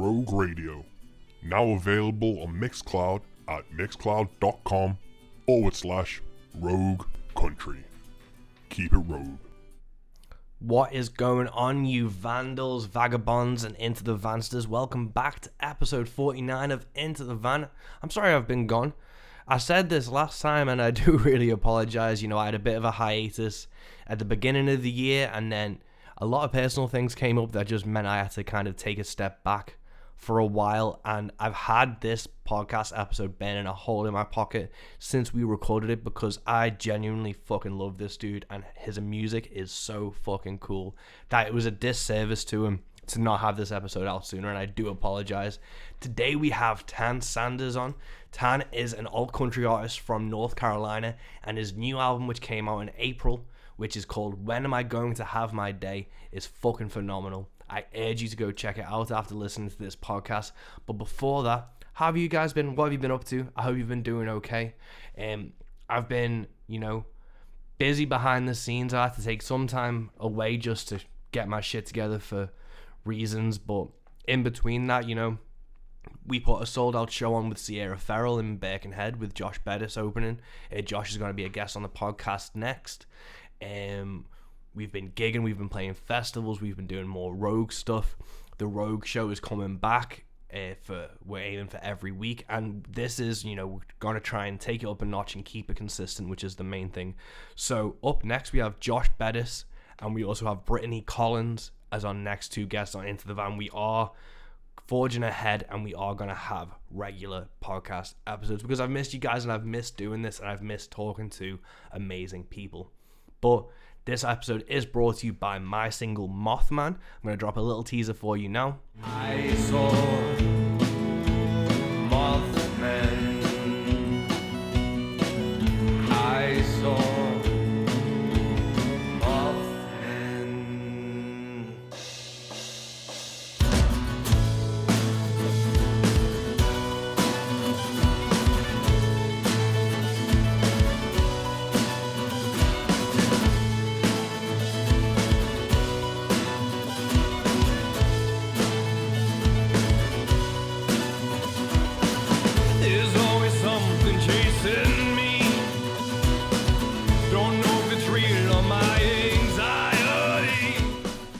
Rogue Radio. Now available on Mixcloud at mixcloud.com/Rogue Country. Keep it rogue. What is going on, you vandals, vagabonds, and Into the Vansters? Welcome back to episode 49 of Into the Van. I'm sorry I've been gone. I said this last time, and I do really apologize. I had a bit of a hiatus at the beginning of the year, and then a lot of personal things came up that just meant I had to kind of take a step back for a while, and I've had this podcast episode burning a hole in my pocket since we recorded it because I genuinely fucking love this dude, and his music is so fucking cool that it was a disservice to him to not have this episode out sooner, and I do apologize. Today we have Tan Sanders on. Tan is an alt country artist from North Carolina, and his new album, which came out in April, which is called When Am I Going to Have My Day, is fucking phenomenal. I urge you to go check it out after listening to this podcast. But before that, how have you guys been? What have you been up to? I hope you've been doing okay. I've been, busy behind the scenes. I had to take some time away just to get my shit together for reasons. But in between that, we put a sold-out show on with Sierra Ferrell in Birkenhead with Josh Bettis opening. Josh is going to be a guest on the podcast next. We've been gigging, we've been playing festivals, we've been doing more Rogue stuff. The Rogue show is coming back. We're aiming for every week, and this is, we're going to try and take it up a notch and keep it consistent, which is the main thing. So up next we have Josh Bettis, and we also have Brittany Collins as our next two guests on Into the Van. We are forging ahead, and we are going to have regular podcast episodes because I've missed you guys, and I've missed doing this, and I've missed talking to amazing people. But this episode is brought to you by my single Mothman. I'm going to drop a little teaser for you now. I saw Mothman. I saw Mothman. There's always something chasing me. Don't know if it's real or my anxiety.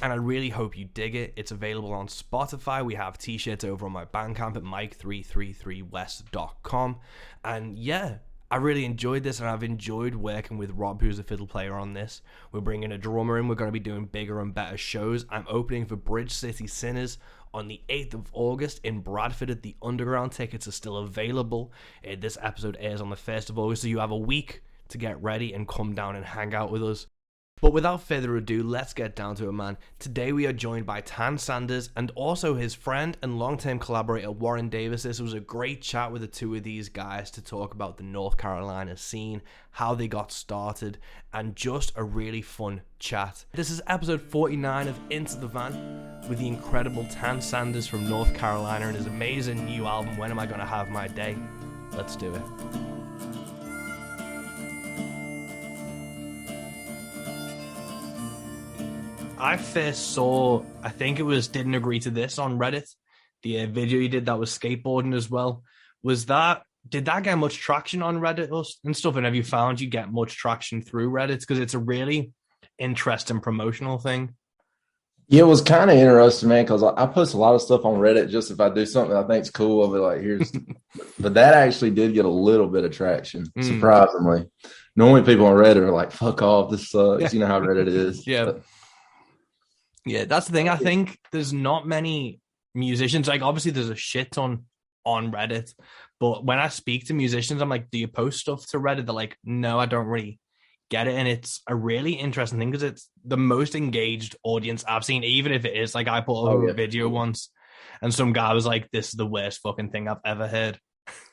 And I really hope you dig it. It's available on Spotify. We have t-shirts over on my Bandcamp at mike333west.com. And yeah, I really enjoyed this, and I've enjoyed working with Rob, who's a fiddle player on this. We're bringing a drummer in. We're going to be doing bigger and better shows. I'm opening for Bridge City Sinners on the 8th of August in Bradford at the Underground. Tickets are still available. This episode airs on the 1st of August, so you have a week to get ready and come down and hang out with us. But without further ado, let's get down to it, man. Today we are joined by Tan Sanders and also his friend and long-term collaborator Warren Davies. This was a great chat with the two of these guys to talk about the North Carolina scene, how they got started, and just a really fun chat. This is episode 49 of Into the Van with the incredible Tan Sanders from North Carolina and his amazing new album, When Am I Gonna Have My Day? Let's do it. I first saw, I think it was Didn't Agree to This on Reddit. The video you did that was skateboarding as well. Did that get much traction on Reddit and stuff? And have you found you get much traction through Reddit? Because it's a really interesting promotional thing. Yeah, it was kind of interesting, man, because I post a lot of stuff on Reddit just if I do something I think's cool. I'll be like, here's, but that actually did get a little bit of traction, surprisingly. Normally people on Reddit are like, fuck off, this sucks. Yeah. You know how Reddit is. Yeah. But, yeah, that's the thing. I think there's not many musicians. Like, obviously, there's a shit ton on Reddit. But when I speak to musicians, I'm like, do you post stuff to Reddit? They're like, no, I don't really get it. And it's a really interesting thing because it's the most engaged audience I've seen, even if it is. Like, I put up a video once and some guy was like, this is the worst fucking thing I've ever heard.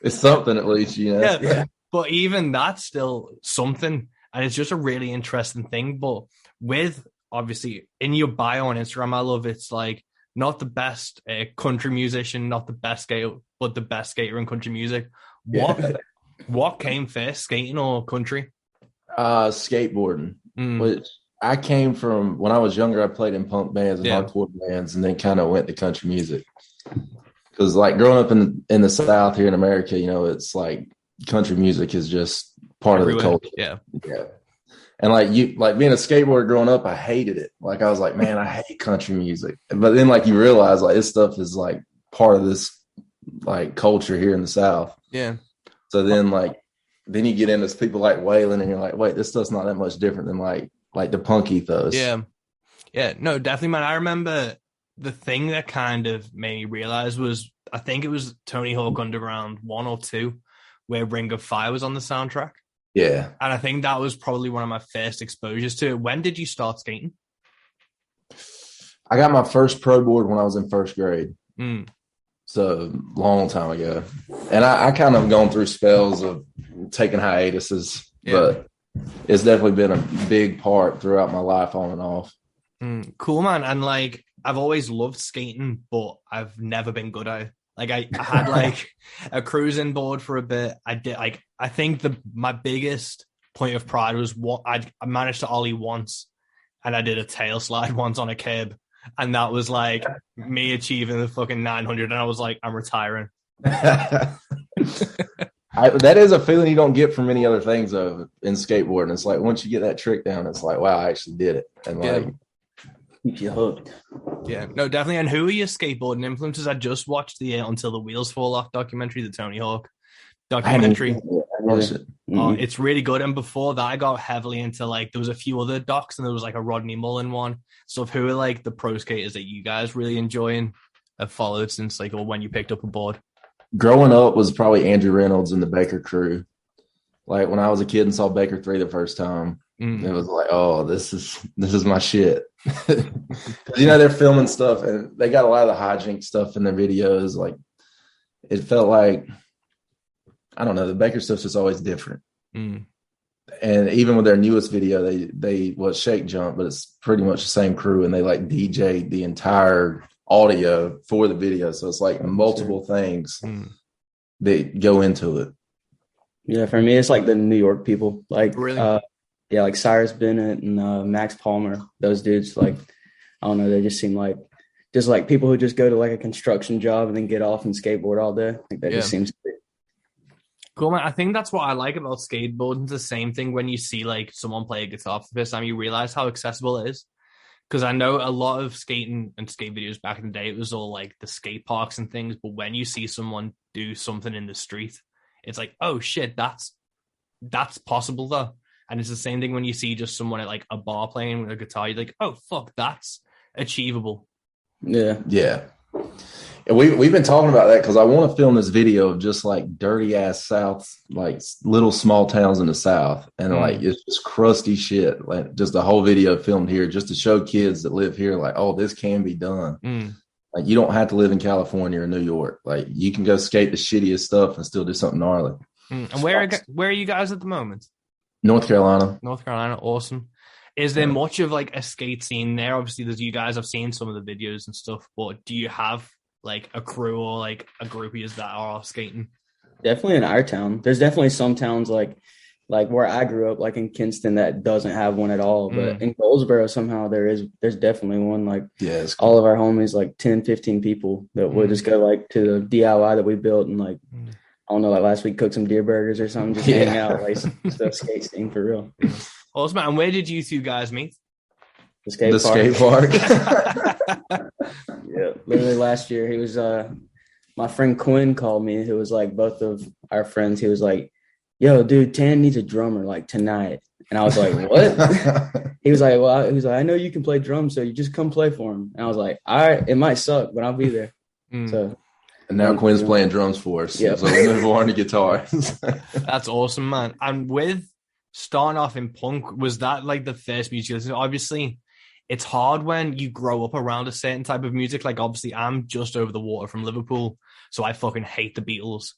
it's something at least, you know. Yeah. But even that's still something. And it's just a really interesting thing. But with, obviously, in your bio on Instagram, I love it's like, not the best country musician, not the best skater, but the best skater in country music. What came first, skating or country? Skateboarding, which I came from when I was younger. I played in punk bands and hardcore bands, and then kind of went to country music. Because like growing up in the South here in America, it's like country music is just part Everywhere. of the culture. Yeah. Yeah. And like being a skateboarder growing up, I hated it. Like I was like, man, I hate country music. But then like you realize like this stuff is like part of this like culture here in the South. Yeah. So then then you get into people like Waylon and you're like, wait, this stuff's not that much different than like the punk ethos. Yeah. Yeah. No, definitely, man. I remember the thing that kind of made me realize was, I think it was Tony Hawk Underground 1 or 2, where Ring of Fire was on the soundtrack. Yeah. And I think that was probably one of my first exposures to it. When did you start skating? I got my first pro board when I was in first grade. Mm. So long time ago. And I kind of gone through spells of taking hiatuses, but it's definitely been a big part throughout my life on and off. Cool, man. And like, I've always loved skating, but I've never been good at it. Like I had like a cruising board for a bit. I did like, I think my biggest point of pride was what I managed to ollie once, and I did a tail slide once on a curb. And that was like me achieving the fucking 900. And I was like, I'm retiring. That is a feeling you don't get from many other things though in skateboarding. It's like once you get that trick down, it's like, wow, I actually did it. And like keeps you hooked. Yeah, no, definitely. And who are your skateboarding influences? I just watched the Until the Wheels Fall Off documentary, the Tony Hawk documentary. It's really good. And before that, I got heavily into like, there was a few other docs, and there was like a Rodney Mullen one. So who are like the pro skaters that you guys really enjoy and have followed since like, or when you picked up a board? Growing up was probably Andrew Reynolds and the Baker crew. Like when I was a kid and saw Baker 3 the first time, it was like, oh, this is my shit. They're filming stuff and they got a lot of the hijink stuff in their videos. Like it felt like, I don't know, the Baker stuff's just always different. And even with their newest video, they Shake Jump, but it's pretty much the same crew, and they like DJ the entire audio for the video. So it's like multiple things that go into it. Yeah, for me, it's like the New York people. Like, really? Like Cyrus Bennett and Max Palmer. Those dudes, like, I don't know, they just seem like just like people who just go to like a construction job and then get off and skateboard all day. Like that just seems to be cool, man. I think that's what I like about skateboarding. It's the same thing when you see like someone play a guitar for the first time, you realize how accessible it is. Because I know a lot of skating and skate videos back in the day, it was all like the skate parks and things. But when you see someone do something in the street, it's like, oh shit, that's possible though. And it's the same thing when you see just someone at like a bar playing with a guitar, you're like, oh fuck, that's achievable. Yeah. And we've been talking about that because I want to film this video of just like dirty ass South, like little small towns in the South. And like, it's just crusty shit. Like just a whole video filmed here just to show kids that live here, like, oh, this can be done. Like you don't have to live in California or New York. Like you can go skate the shittiest stuff and still do something gnarly. And where are you guys at the moment? North Carolina. Awesome. Is there much of like a skate scene there? Obviously, there's you guys. I've seen some of the videos and stuff, but do you have like a crew or like a group of you that are skating? Definitely in our town. There's definitely some towns like where I grew up, like in Kinston, that doesn't have one at all. But in Goldsboro, somehow there's definitely one. Like all of our homies, like 10, 15 people that would just go like to the DIY that we built and like, I don't know, like last week cooked some deer burgers or something, just hang out, like stuff skate scene for real. Awesome. And where did you two guys meet? The skate park. Yeah, literally last year. He was my friend Quinn called me, who was like both of our friends. He was like, yo, dude, Tan needs a drummer like tonight. And I was like, what? He was like, well, I know you can play drums, so you just come play for him. And I was like, all right, it might suck, but I'll be there. So and now Quinn's playing drums for us. Yep. So we move on to guitar. That's awesome, man. And with starting off in punk, was that like the first music? Obviously, it's hard when you grow up around a certain type of music. Like, obviously, I'm just over the water from Liverpool, so I fucking hate the Beatles.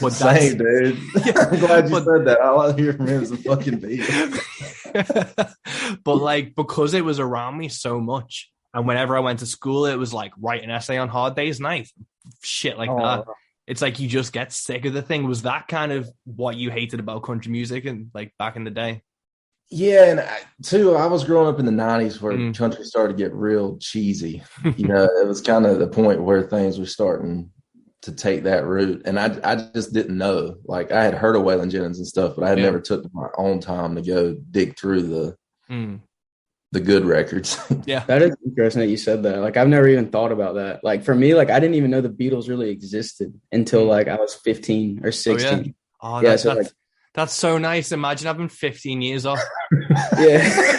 But same, dude. I'm glad you said that. All I hear from him is the fucking Beatles. But like, because it was around me so much, and whenever I went to school, it was like write an essay on Hard Day's Night, shit like that. It's like you just get sick of the thing. Was that kind of what you hated about country music and like back in the day? Yeah, and I was growing up in the 90s where country started to get real cheesy. It was kind of the point where things were starting to take that route. And I just didn't know. Like, I had heard of Waylon Jennings and stuff, but I had never took my own time to go dig through the good records. Yeah. That is interesting that you said that. Like, I've never even thought about that. Like, for me, like, I didn't even know the Beatles really existed until like I was 15 or 16. Oh, yeah. That's so nice. Imagine having 15 years off. Yeah.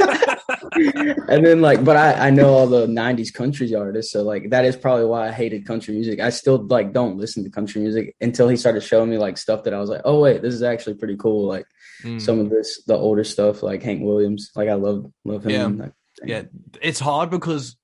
And then but I know all the 90s country artists. So like, that is probably why I hated country music. I still like don't listen to country music until he started showing me like stuff that I was like, oh wait, this is actually pretty cool. Like some of the older stuff, like Hank Williams, like I love him. Yeah. It's hard because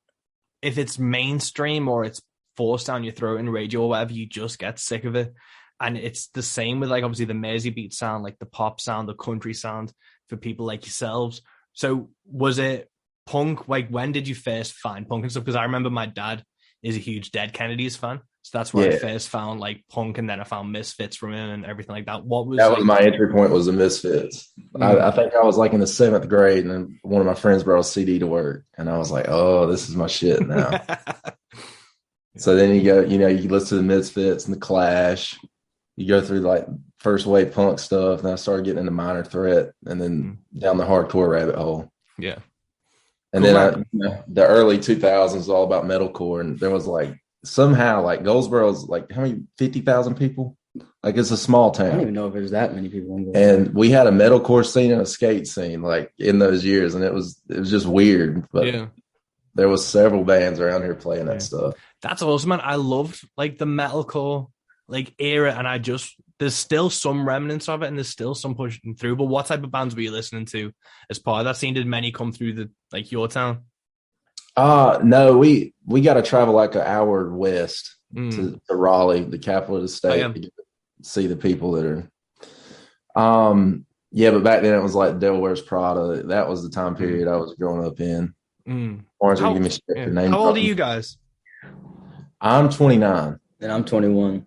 if it's mainstream or it's forced down your throat in radio or whatever, you just get sick of it. And it's the same with like obviously the Mersey beat sound, like the pop sound, the country sound for people like yourselves. So was it punk? Like, when did you first find punk and stuff? Because I remember my dad is a huge Dead Kennedys fan. So that's where I first found like punk, and then I found Misfits from him and everything like that. What was my entry point was the Misfits. I think I was like in the 7th grade, and then one of my friends brought a CD to work, and I was like, oh, this is my shit now. So then you go, you listen to the Misfits and the Clash. You go through like first wave punk stuff, and I started getting into Minor Threat, and then down the hardcore rabbit hole. Yeah. And then the early 2000s was all about metalcore, and there was like somehow like Goldsboro's like how many 50,000 people? Like, it's a small town. I don't even know if there's that many people in and we had a metalcore scene and a skate scene like in those years, and it was just weird. But there was several bands around here playing that stuff. That's awesome, man. I loved like the metalcore like era, and there's still some remnants of it, and there's still some pushing through. But what type of bands were you listening to as part of that scene? Did many come through your town? No, we got to travel like an hour west to Raleigh, the capital of the state, to see the people that are. But back then it was like Devil Wears Prada. That was the time period I was growing up in. How old are you guys? I'm 29. And I'm 21.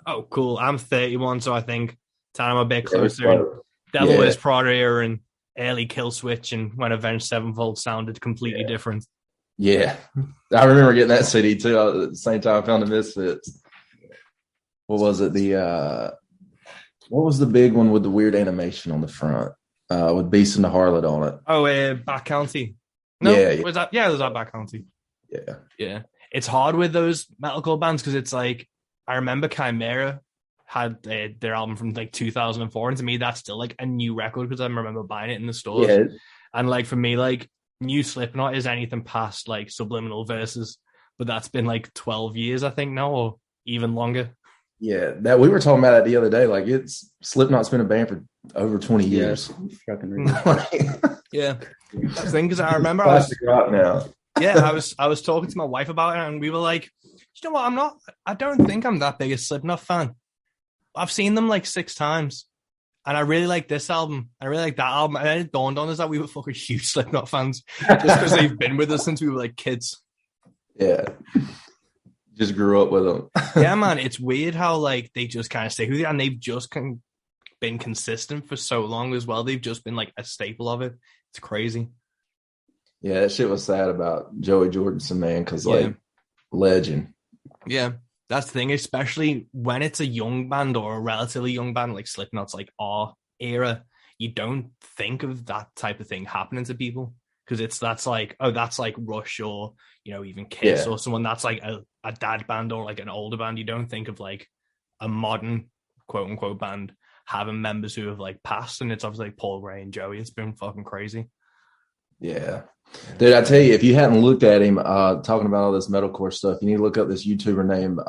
Oh, cool. I'm 31, so I think time a bit closer. Devil Wears Prada era and early Kill Switch, and when Avenged Sevenfold sounded completely different. Yeah. I remember getting that CD too. At the same time I found the Misfits. What was it? What was the big one with the weird animation on the front? With Beast and the Harlot on it. Oh, Back County. No, was that? Yeah, it was that Back County. Yeah. It's hard with those metalcore bands because it's like, I remember Chimera had their album from like 2004, and to me that's still like a new record because I remember buying it in the stores. Yeah. And like for me, like new Slipknot is anything past like Subliminal Verses, but that's been like 12 years I think now, or even longer. Yeah, that we were talking about that the other day. Like, Slipknot's been a band for over 20 years. Yeah, that's the thing, because I remember rock now. Yeah, I was talking to my wife about it, and we were like, you know what? I don't think I'm that big a Slipknot fan. I've seen them like 6 times, and I really like this album. I really like that album. And then it dawned on us that we were fucking huge Slipknot fans just because they've been with us since we were like kids. Yeah. Just grew up with them. Yeah, man. It's weird how like they just kind of stick with you, and they've just been consistent for so long as well. They've just been like a staple of it. It's crazy. Yeah, that shit was sad about Joey Jordison, man, because legend. Yeah, that's the thing, especially when it's a young band or a relatively young band like Slipknot's like our era. You don't think of that type of thing happening to people because that's like Rush or even Kiss or someone that's like a dad band or like an older band. You don't think of like a modern quote unquote band having members who have like passed, and it's obviously like Paul Gray and Joey. It's been fucking crazy. Yeah. Dude, I tell you, if you hadn't looked at him talking about all this metalcore stuff, you need to look up this YouTuber named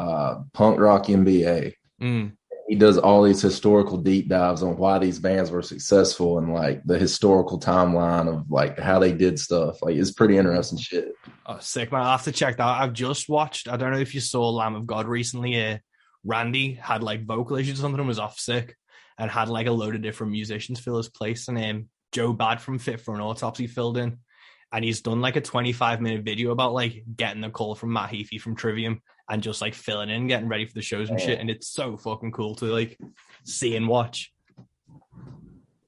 Punk Rock MBA. He does all these historical deep dives on why these bands were successful and like the historical timeline of like how they did stuff. Like, it's pretty interesting shit. Oh, sick, man. I'll have to check that out. I've just watched, I don't know if you saw Lamb of God recently. Randy had like vocal issues or something and was off sick and had like a load of different musicians fill his place. And Joe Bad from Fit for an Autopsy filled in. And he's done like a 25-minute video about like getting a call from Matt Heafy from Trivium and just like filling in, getting ready for the shows and shit. And it's so fucking cool to like see and watch.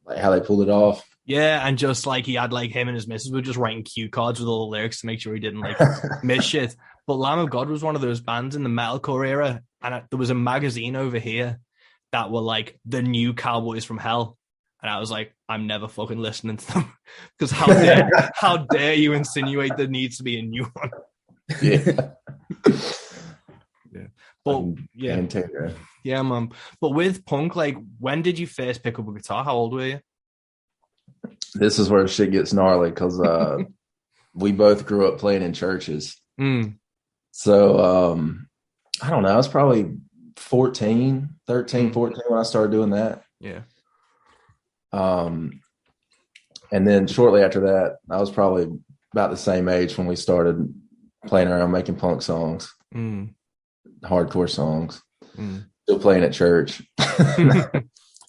Like how they pulled it off. Yeah, and just like he had like him and his missus were just writing cue cards with all the lyrics to make sure he didn't like miss shit. But Lamb of God was one of those bands in the metalcore era, and there was a magazine over here that were like the new Cowboys from Hell, and I was like, I'm never fucking listening to them because how dare you insinuate there needs to be a new one? Yeah. Yeah. But yeah, man. But with punk, like, when did you first pick up a guitar? How old were you? This is where shit gets gnarly because we both grew up playing in churches. So I don't know. I was probably 13, 14 when I started doing that. Yeah. And then shortly after that, I was probably about the same age when we started playing around making punk songs, hardcore songs, still playing at church.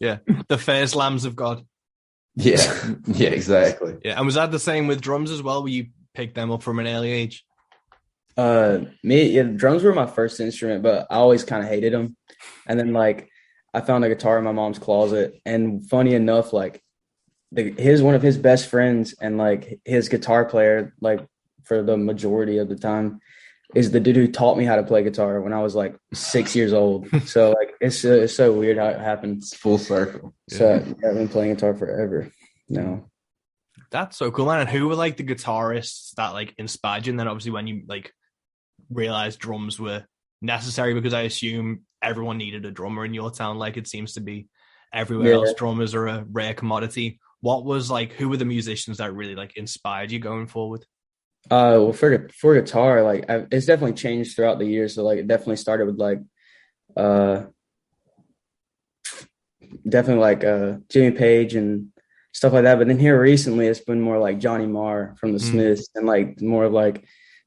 Yeah. The first Lambs of God. Yeah, exactly. Yeah. And was that the same with drums as well? Where you picked them up from an early age? Drums were my first instrument, but I always kind of hated them. And then like I found a guitar in my mom's closet, and funny enough, like one of his best friends and like his guitar player, like for the majority of the time, is the dude who taught me how to play guitar when I was like 6 years old. So like it's so weird how it happens. Full circle. So I've been playing guitar forever. No. That's so cool, man. And who were like the guitarists that like inspired you? And then obviously when you like realized drums were necessary, because I assume everyone needed a drummer in your town, like it seems to be everywhere else. Drummers are a rare commodity. What was like, who were the musicians that really like inspired you going forward? Well, for guitar, like it's definitely changed throughout the years. So like it definitely started with like Jimmy Page and stuff like that. But then here recently, it's been more like Johnny Marr from the Smiths, and like more of like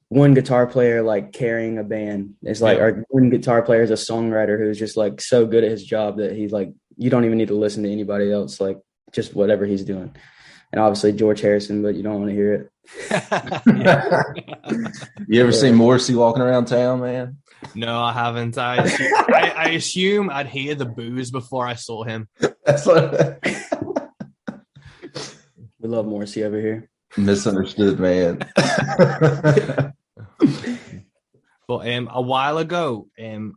one guitar player like carrying a band. It's like our one guitar player is a songwriter who's just like so good at his job that he's like, you don't even need to listen to anybody else, like just whatever he's doing. And obviously George Harrison, but you don't want to hear it. You ever seen Morrissey walking around town, man? No, I haven't. I assume I'd hear the boos before I saw him. That's what we love Morrissey over here. Misunderstood, man. But a while ago,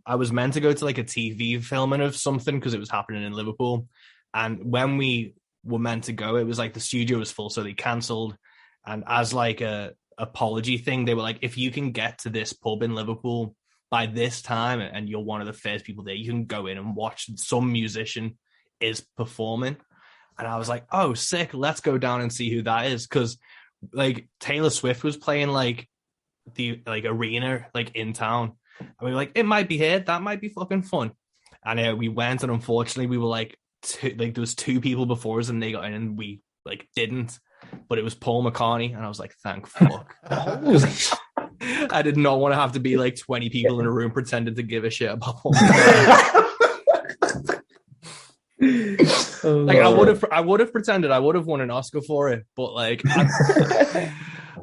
I was meant to go to like a TV filming of something because it was happening in Liverpool. And when we were meant to go, it was like the studio was full, so they cancelled. And as like a apology thing, they were like, if you can get to this pub in Liverpool by this time and you're one of the first people there, you can go in and watch some musician is performing. And I was like, oh, sick, let's go down and see who that is. Because like Taylor Swift was playing like the like arena like in town. And we were like, it might be here, that might be fucking fun. And we went, and unfortunately we were like there was two people before us and they got in and we like didn't. But it was Paul McCartney, and I was like, thank fuck. I did not want to have to be like 20 people in a room pretending to give a shit about Paul McCartney. Like I would have pretended I would have won an Oscar for it, but like I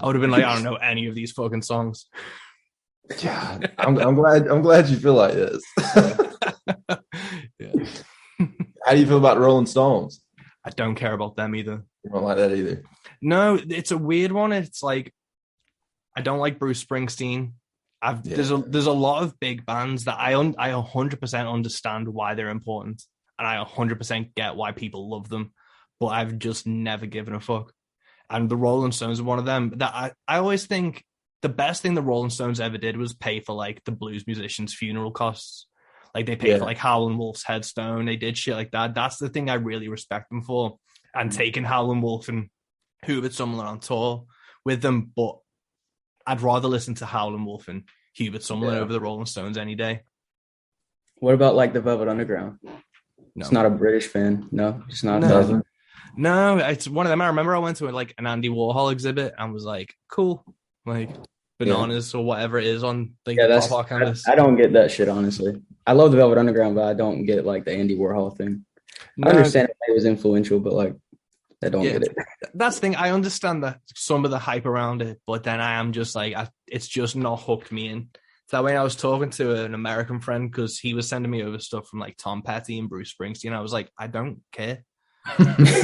would have been like, I don't know any of these fucking songs. Yeah, I'm glad you feel like this. Yeah. How do you feel about the Rolling Stones? I don't care about them either. You don't like that either? No, it's a weird one. It's like I don't like Bruce Springsteen. There's a lot of big bands that I 100% understand why they're important, and I 100% get why people love them, but I've just never given a fuck. And the Rolling Stones are one of them that I always think the best thing the Rolling Stones ever did was pay for like the blues musicians' funeral costs. Like they paid for like Howlin' Wolf's headstone. They did shit like that. That's the thing I really respect them for. And taking Howlin' Wolf and Hubert Summerlin on tour with them, but I'd rather listen to Howlin' Wolf and Hubert Summerlin over the Rolling Stones any day. What about like the Velvet Underground? No. It's not a British fan. No, just not. No, it's one of them. I remember I went to like an Andy Warhol exhibit and was like, cool, like bananas or whatever it is on like the pop canvas. I don't get that shit, honestly. I love the Velvet Underground, but I don't get like the Andy Warhol thing. No, I understand it was influential, but like I don't get it. That's the thing. I understand that some of the hype around it, but then I am just like, it's just not hooked me in. So that way I was talking to an American friend because he was sending me over stuff from like Tom Petty and Bruce Springsteen. I was like, I don't care.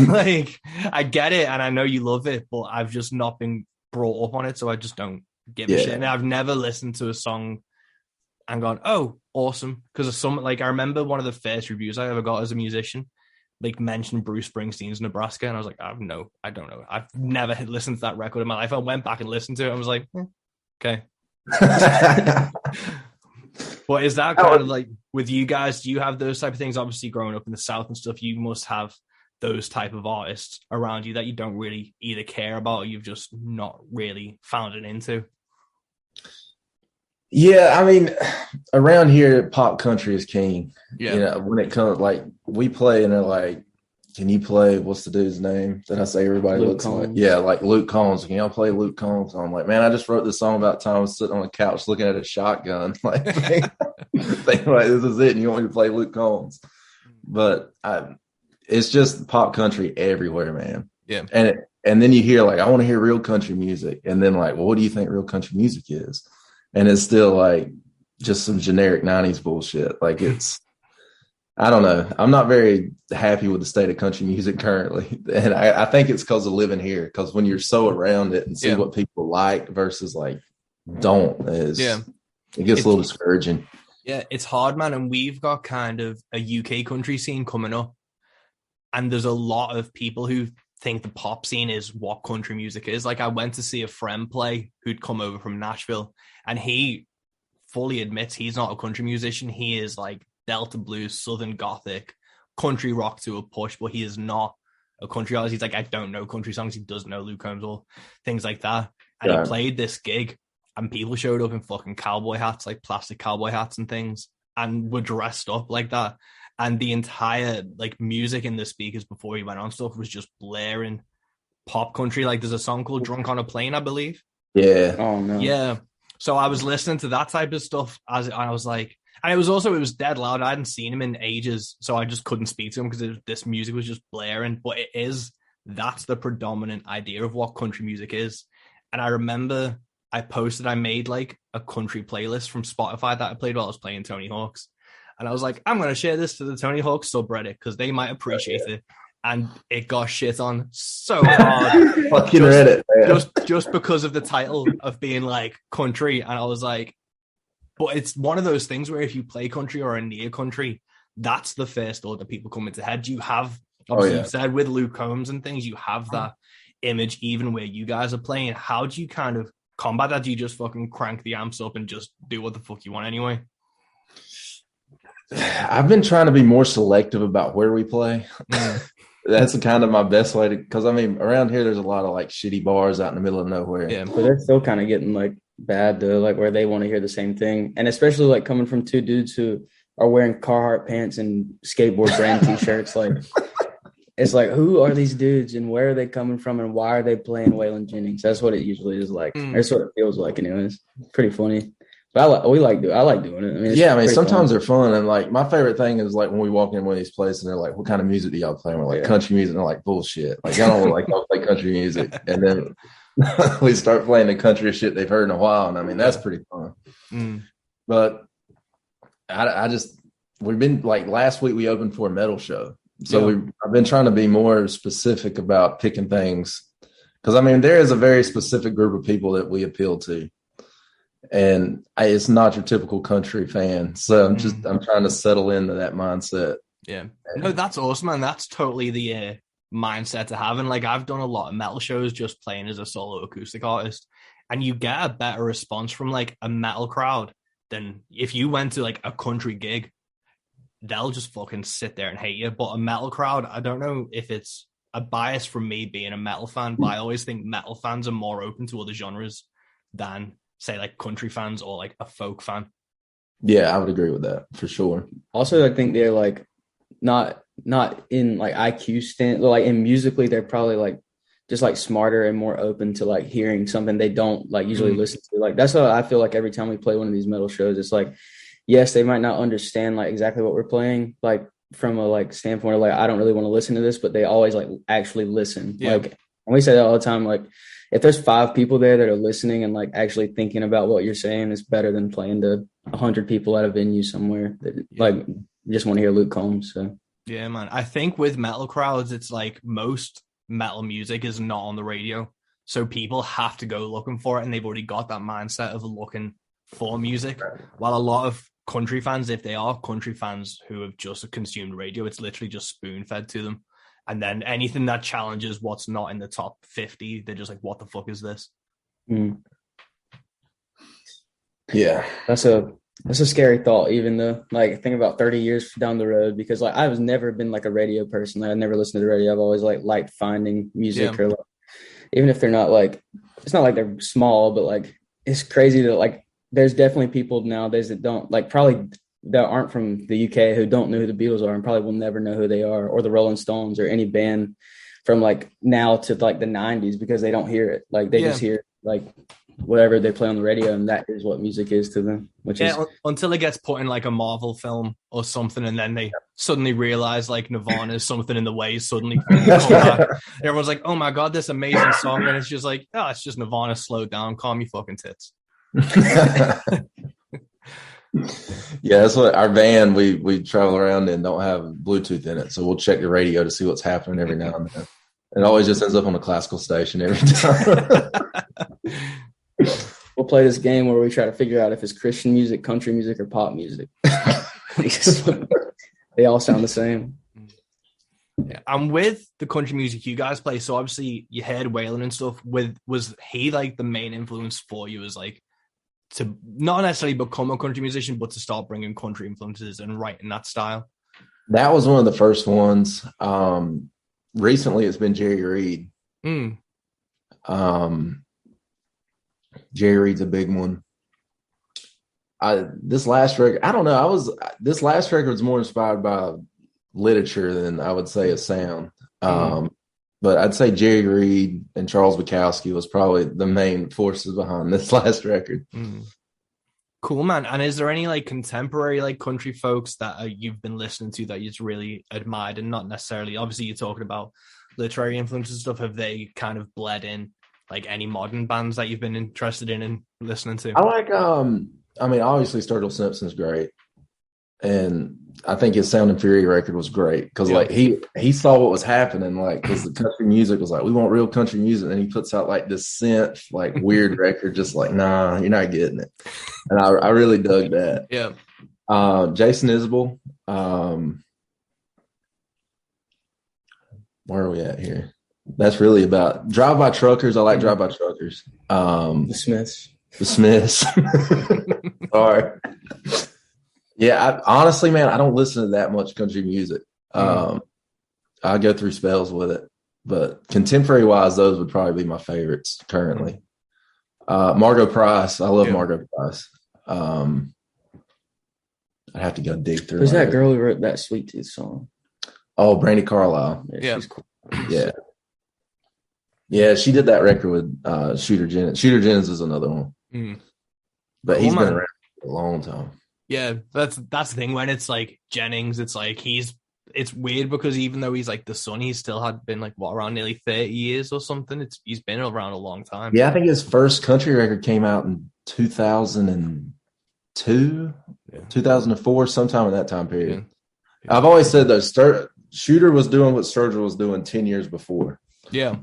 Like, I get it, and I know you love it, but I've just not been brought up on it, so I just don't give a shit. And I've never listened to a song and gone, "Oh, awesome!" Because of some, like, I remember one of the first reviews I ever got as a musician, like, mentioned Bruce Springsteen's Nebraska, and I was like, I don't know. I've never had listened to that record in my life. I went back and listened to it, and I was like, okay. But is that kind of like with you guys? Do you have those type of things? Obviously, growing up in the South and stuff, you must have those type of artists around you that you don't really either care about or you've just not really found it into. Yeah, I mean, around here, pop country is king. Yeah. You know, when it comes, like, we play and they're like, can you play, what's the dude's name that I say everybody Luke looks Combs. like? Yeah, like Luke Combs. Can y'all play Luke Combs? I'm like, man, I just wrote this song about time I was sitting on the couch looking at a shotgun. Like, thinking, like, this is it, and you want me to play Luke Combs. But it's just pop country everywhere, man. Yeah. And then you hear, like, I want to hear real country music. And then, like, well, what do you think real country music is? And it's still, like, just some generic 90s bullshit. Like, it's, I don't know. I'm not very happy with the state of country music currently. And I think it's because of living here. Because when you're so around it and see what people like versus, like, don't, it gets a little discouraging. Yeah, it's hard, man. And we've got kind of a UK country scene coming up. And there's a lot of people who think the pop scene is what country music is. Like, I went to see a friend play who'd come over from Nashville, and he fully admits he's not a country musician. He is like Delta blues, Southern Gothic, country rock to a push, but he is not a country artist. He's like, I don't know country songs. He doesn't know Luke Combs or things like that. And he played this gig, and people showed up in fucking cowboy hats, like plastic cowboy hats and things, and were dressed up like that. And the entire, like, music in the speakers before he went on stuff was just blaring pop country. Like, there's a song called Drunk on a Plane, I believe. Yeah. Oh, no. Yeah. So I was listening to that type of stuff and I was like, and it was dead loud. I hadn't seen him in ages, so I just couldn't speak to him because this music was just blaring. But that's the predominant idea of what country music is. And I remember I made like a country playlist from Spotify that I played while I was playing Tony Hawk's. And I was like, I'm going to share this to the Tony Hawk subreddit because they might appreciate it. And it got shit on so hard. Fucking Reddit, just because of the title of being like country. And I was like, but it's one of those things where if you play country or are near country, that's the first order people come into head. You have, obviously, you said with Luke Combs and things, you have that image even where you guys are playing. How do you kind of combat that? Do you just fucking crank the amps up and just do what the fuck you want anyway? I've been trying to be more selective about where we play. That's kind of my best way to, because I mean, around here, there's a lot of like shitty bars out in the middle of nowhere. Yeah. But they're still kind of getting like bad though, like where they want to hear the same thing. And especially like coming from two dudes who are wearing Carhartt pants and skateboard brand t-shirts. Like, it's like, who are these dudes and where are they coming from and why are they playing Waylon Jennings? That's what it usually is like. That's what it feels like anyways. Pretty funny. But I like doing it. I mean, sometimes they're fun. And like, my favorite thing is like when we walk in one of these places and they're like, what kind of music do y'all play? And we're like, country music. And they're like, bullshit. Like, y'all don't like, y'all play country music. And then we start playing the country shit they've heard in a while. And I mean, that's pretty fun. But we've been like, last week we opened for a metal show. So I've been trying to be more specific about picking things. Because I mean, there is a very specific group of people that we appeal to. And it's not your typical country fan. So I'm trying to settle into that mindset. Yeah. No, that's awesome, man. That's totally the mindset to have. And like, I've done a lot of metal shows just playing as a solo acoustic artist. And you get a better response from like a metal crowd than if you went to like a country gig. They'll just fucking sit there and hate you. But a metal crowd, I don't know if it's a bias from me being a metal fan, but I always think metal fans are more open to other genres than, say, like country fans or like a folk fan. Yeah, I would agree with that for sure. Also, I think they're like not in like IQ stand, like in musically, they're probably like just like smarter and more open to like hearing something they don't like usually listen to. Like, that's what I feel like every time we play one of these metal shows. It's like, yes, they might not understand like exactly what we're playing, like from a like standpoint of like, I don't really want to listen to this, but they always like actually listen. Yeah. Like, and we say that all the time, like, if there's 5 people there that are listening and like actually thinking about what you're saying, it's better than playing to 100 people at a venue somewhere that like just want to hear Luke Combs. So Yeah, man. I think with metal crowds, it's like most metal music is not on the radio. So people have to go looking for it, and they've already got that mindset of looking for music. While a lot of country fans, if they are country fans who have just consumed radio, it's literally just spoon-fed to them. And then anything that challenges what's not in the top 50, they're just like, what the fuck is this? Yeah. That's a scary thought, even though, like, think about 30 years down the road, because like I've never been like a radio person. Like, I never listened to the radio. I've always like liked finding music, or like, even if they're not like, it's not like they're small, but like it's crazy that like there's definitely people nowadays that don't like, probably that aren't from the UK, who don't know who the Beatles are and probably will never know who they are, or the Rolling Stones, or any band from like now to like the 90s, because they don't hear it. Like they just hear like whatever they play on the radio, and that is what music is to them, which is until it gets put in like a Marvel film or something, and then they suddenly realize like Nirvana is something in the way, suddenly everyone's like, oh my god, this amazing song, and it's just like, oh, it's just Nirvana slowed down, calm your fucking tits. Yeah, that's what our van, we travel around and don't have Bluetooth in it, so we'll check the radio to see what's happening every now and then. It always just ends up on a classical station every time. We'll play this game where we try to figure out if it's Christian music, country music, or pop music. They all sound the same. Yeah. And with the country music you guys play, so obviously you heard Waylon and stuff. Was he like the main influence for you, as like to not necessarily become a country musician, but to start bringing country influences and writing that style? That was one of the first ones. Recently, it's been Jerry Reed. Jerry Reed's a big one. This last record, I don't know. This last record was more inspired by literature than I would say a sound. But I'd say Jerry Reed and Charles Bukowski was probably the main forces behind this last record. Cool, man. And is there any like contemporary like country folks that you've been listening to that you've really admired, and not necessarily, obviously you're talking about literary influences and stuff, have they kind of bled in like any modern bands that you've been interested in and listening to? I like, I mean, obviously Sturgill Simpson's great. And I think his Sound and Fury record was great because like he saw what was happening, like, because the country music was like, we want real country music, and he puts out like this synth like weird record, just like, nah, you're not getting it. And I really dug that. Yeah. Jason Isbell. Where are we at here? That's really about Drive By Truckers. I like Drive By Truckers. The Smiths. Sorry. Yeah, honestly, man, I don't listen to that much country music. I go through spells with it, but contemporary-wise, those would probably be my favorites currently. Margot Price, I love Margot Price. I'd have to go dig through. Who's that girl who wrote that Sweet Tooth song? Oh, Brandy Carlisle. Yeah, she's cool. Yeah, she did that record with Shooter Jennings. Shooter Jennings is another one, but he's been around for a long time. Yeah, that's the thing. When it's like Jennings, it's like it's weird because even though he's like the son, he still had been like around nearly 30 years or something. He's been around a long time. Yeah, I think his first country record came out in 2002, 2004, sometime in that time period. Yeah. I've always said though, Shooter was doing what Sturgill was doing 10 years before. Yeah,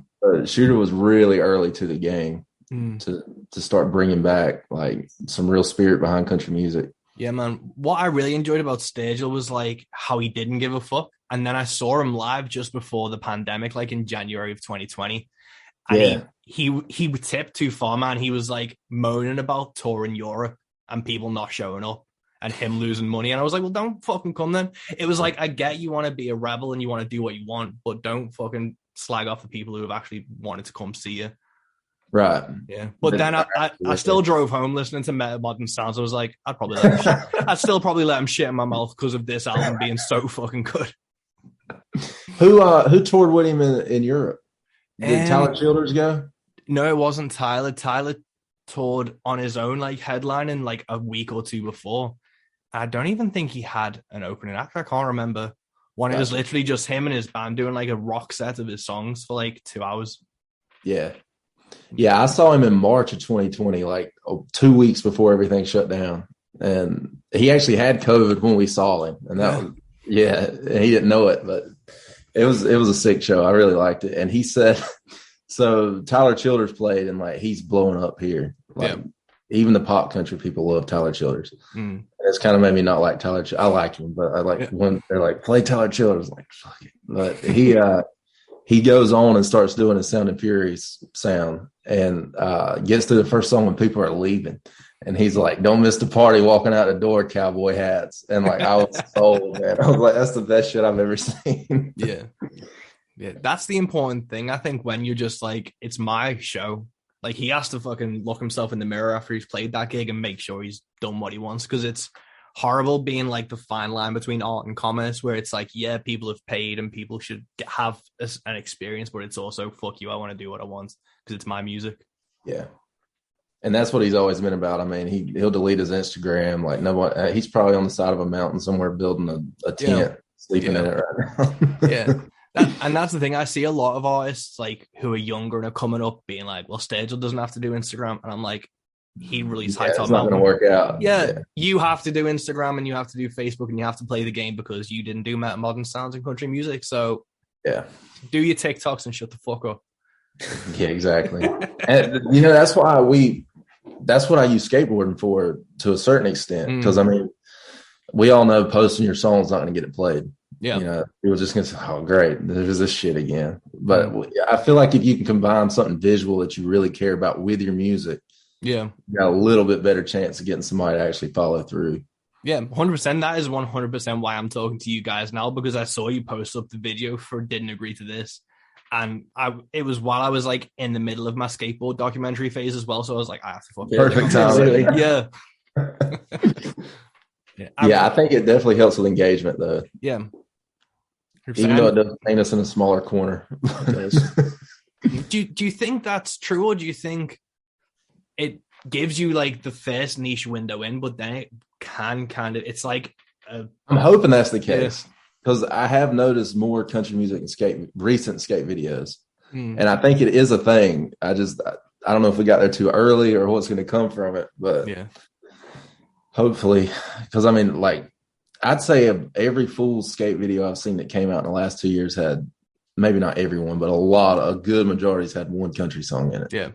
Shooter was really early to the game to start bringing back like some real spirit behind country music. Yeah, man. What I really enjoyed about Sturgill was like how he didn't give a fuck. And then I saw him live just before the pandemic, like in January of 2020. And he tipped too far, man. He was like moaning about touring Europe and people not showing up and him losing money. And I was like, well, don't fucking come then. It was like, I get you want to be a rebel and you want to do what you want, but don't fucking slag off the people who have actually wanted to come see you. Right. Yeah. But then I still drove home listening to Meta Modern Sounds. I was like, I'd still probably let him shit in my mouth because of this album being so fucking good. Who toured with him in Europe? Did Tyler Childers go? No, it wasn't Tyler. Tyler toured on his own, like headlining like a week or two before. I don't even think he had an opening act. I can't remember. It was literally just him and his band doing like a rock set of his songs for like 2 hours. Yeah. Yeah, I saw him in March of 2020, like 2 weeks before everything shut down. And he actually had COVID when we saw him. And Yeah, he didn't know it, but it was a sick show. I really liked it. And he said, so Tyler Childers played, and like he's blowing up here. Like even the pop country people love Tyler Childers. And it's kind of made me not like Tyler. I like him, but I like when they're like play Tyler Childers. Like fuck it. But he goes on and starts doing his Sound and Fury sound, and gets to the first song when people are leaving. And he's like, don't miss the party walking out the door, cowboy hats. And like, I was sold, man. I was like, that's the best shit I've ever seen. Yeah. That's the important thing. I think when you're just like, it's my show, like he has to fucking look himself in the mirror after he's played that gig and make sure he's done what he wants. Cause it's horrible being like the fine line between art and commerce where it's like, yeah, people have paid and people should have an experience, but it's also, fuck you, I want to do what I want because it's my music. Yeah. And that's what he's always been about. I mean, he'll delete his Instagram. Like nobody, he's probably on the side of a mountain somewhere building a tent, sleeping in it right now. And that's the thing. I see a lot of artists like who are younger and are coming up being like, well, Sturgill doesn't have to do Instagram. And I'm like, he released High Top It's not going to work out. Yeah, you have to do Instagram and you have to do Facebook and you have to play the game because you didn't do modern sounds and country music. So do your TikToks and shut the fuck up. Yeah, exactly. And that's what I use skateboarding for to a certain extent. Because I mean, we all know posting your song's not going to get it played. Yeah. People just going to say, oh, great, there's this shit again. But I feel like if you can combine something visual that you really care about with your music, you got a little bit better chance of getting somebody to actually follow through. Yeah, 100%. That is 100% why I'm talking to you guys now, because I saw you post up the video for Didn't Agree to This. And it was while I was like in the middle of my skateboard documentary phase as well. So I was like, I have to fucking perfect time. Yeah. I think it definitely helps with engagement though. Yeah. 100%. Even though it doesn't paint us in a smaller corner. Do you think that's true, or do you think it gives you like the first niche window in, but then it can kind of, it's like I'm hoping that's the case. Because I have noticed more country music and recent skate videos. And I think it is a thing. I don't know if we got there too early or what's going to come from it. But hopefully, because I mean, like, I'd say every full skate video I've seen that came out in the last 2 years had, maybe not everyone, but a good majority's had one country song in it. Yeah.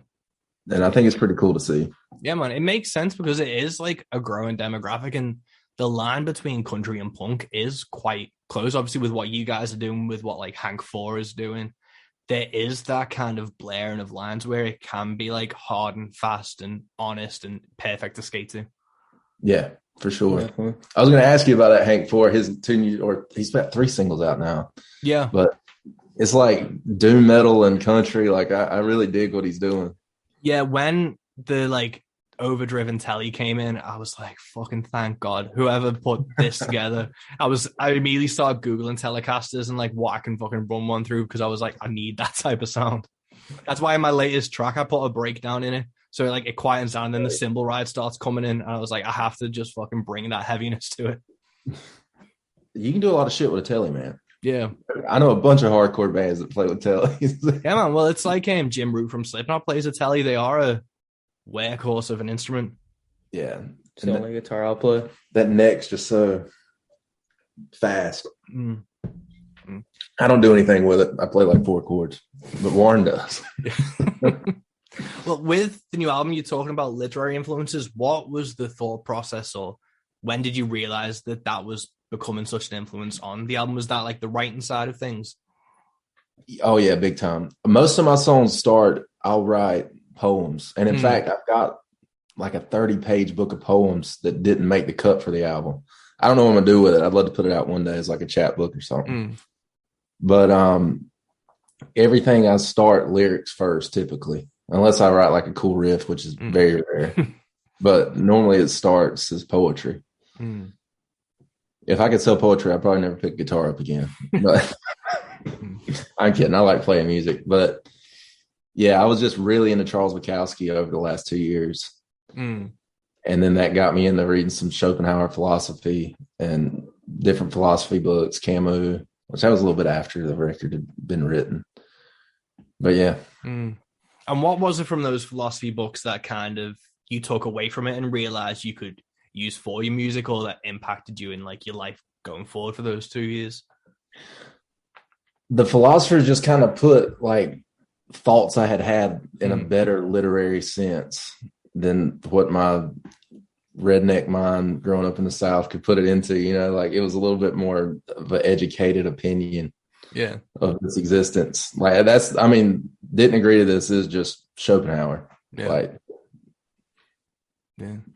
And I think it's pretty cool to see. Yeah, man. It makes sense because it is like a growing demographic, and the line between country and punk is quite close. Obviously, with what you guys are doing, with what like Hank 4 is doing, there is that kind of blurring of lines where it can be like hard and fast and honest and perfect to skate to. Yeah, for sure. Yeah. I was going to ask you about that Hank 4. He's got 3 singles out now. Yeah. But it's like doom metal and country. Like I really dig what he's doing. Yeah, when the like overdriven telly came in, I was like, fucking thank God whoever put this together. I immediately started Googling Telecasters and like what I can fucking run one through, because I was like, I need that type of sound. That's why in my latest track I put a breakdown in it, so like it quietens down and then the cymbal ride starts coming in, and I was like, I have to just fucking bring that heaviness to it. You can do a lot of shit with a telly, man. Yeah, I know a bunch of hardcore bands that play with tellies. Yeah, man. Well, it's like Jim Root from Slipknot plays a telly. They are a workhorse of an instrument. Yeah, it's the only guitar I'll play. That neck's just so fast. I don't do anything with it. I play like 4 chords, but Warren does. Well, with the new album, you're talking about literary influences. What was the thought process, or when did you realize that was becoming such an influence on the album? Was that like the writing side of things? Oh yeah, big time. Most of my songs I'll write poems, and in fact I've got like a 30-page book of poems that didn't make the cut for the album. I don't know what I'm gonna do with it. I'd love to put it out one day as like a chapbook or something. But everything I start lyrics first typically, unless I write like a cool riff, which is very rare. But normally it starts as poetry. If I could sell poetry, I'd probably never pick guitar up again. But I'm kidding. I like playing music. But yeah, I was just really into Charles Bukowski over the last 2 years. And then that got me into reading some Schopenhauer philosophy and different philosophy books, Camus, which that was a little bit after the record had been written. But yeah. And what was it from those philosophy books that kind of you took away from it and realized you could use for your music, or that impacted you in like your life going forward for those 2 years? The philosophers just kind of put like thoughts I had in a better literary sense than what my redneck mind growing up in the South could put it into, like it was a little bit more of an educated opinion of its existence. Like didn't agree to this is just Schopenhauer. No,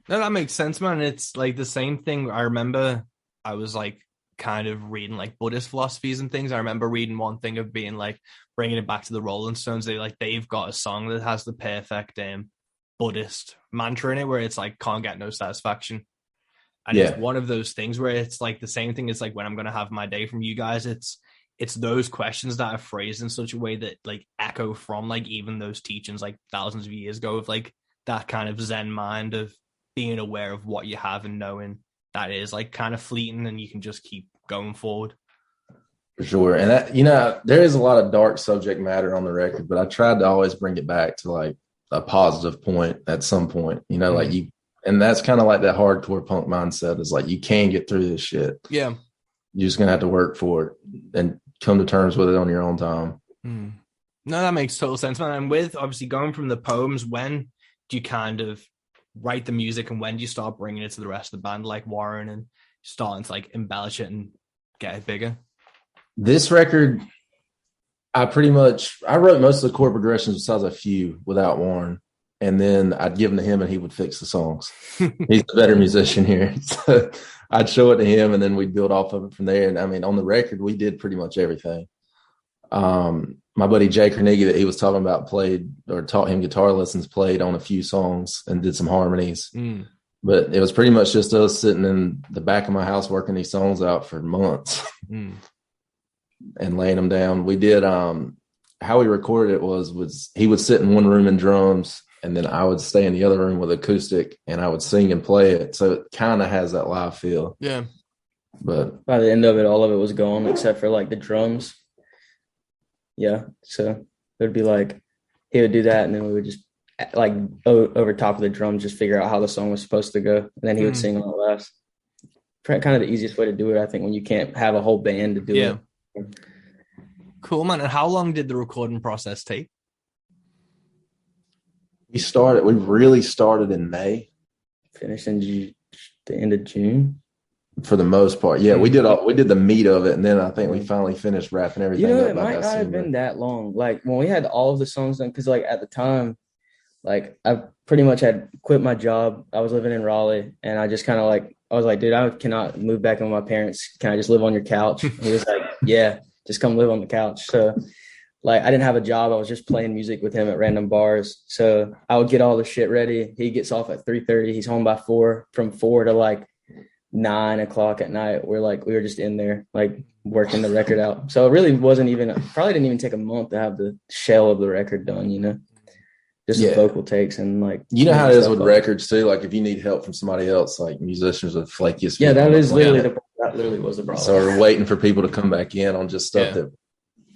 that makes sense, man. It's like the same thing. I remember I was like kind of reading like Buddhist philosophies and things. I remember reading one thing of being like bringing it back to the Rolling Stones. They've got a song that has the perfect Buddhist mantra in it where it's like can't get no satisfaction, and it's one of those things where it's like the same thing. It's like when I'm gonna have my day from you guys, it's those questions that are phrased in such a way that like echo from like even those teachings like thousands of years ago of like that kind of Zen mind of being aware of what you have and knowing that is like kind of fleeting and you can just keep going forward. For sure. And that, there is a lot of dark subject matter on the record, but I tried to always bring it back to like a positive point at some point, like and that's kind of like that hardcore punk mindset is like, you can get through this shit. Yeah. You're just going to have to work for it and come to terms with it on your own time. No, that makes total sense, man. And with obviously going from the poems, when do you kind of write the music and when do you start bringing it to the rest of the band like Warren and starting to like embellish it and get it bigger? This record, I wrote most of the chord progressions besides a few without Warren. And then I'd give them to him and he would fix the songs. He's a better musician here. So I'd show it to him and then we'd build off of it from there. And on the record, we did pretty much everything. My buddy Jay Carnegie that he was talking about played or taught him guitar lessons, played on a few songs and did some harmonies. But it was pretty much just us sitting in the back of my house working these songs out for months and laying them down. We did how we recorded it was he would sit in one room in drums and then I would stay in the other room with acoustic and I would sing and play it. So it kind of has that live feel. Yeah. But by the end of it, all of it was gone except for like the drums. Yeah. So it would be like he would do that and then we would just like over top of the drum just figure out how the song was supposed to go. And then he would sing on the last. Kind of the easiest way to do it, I think, when you can't have a whole band to do it. Cool, man. And how long did the recording process take? We really started in May. Finished in the end of June. For the most part. Yeah, we did the meat of it, and then I think we finally finished wrapping everything up. It might not have been that long. Like when we had all of the songs done, because like at the time, like I pretty much had quit my job. I was living in Raleigh, and I just kind of like, I was like, dude, I cannot move back in with my parents. Can I just live on your couch? And he was like, yeah, just come live on the couch. So like I didn't have a job. I was just playing music with him at random bars. So I would get all the shit ready. He gets off at 3:30. He's home by 4. From 4 to like 9 o'clock at night. We were just in there like working the record out. So it really probably didn't even take a month to have the shell of the record done, just the vocal takes and like, how it is with records too. Like if you need help from somebody else, like musicians are the flakiest. Yeah, that literally was the problem. So we're waiting for people to come back in on just stuff that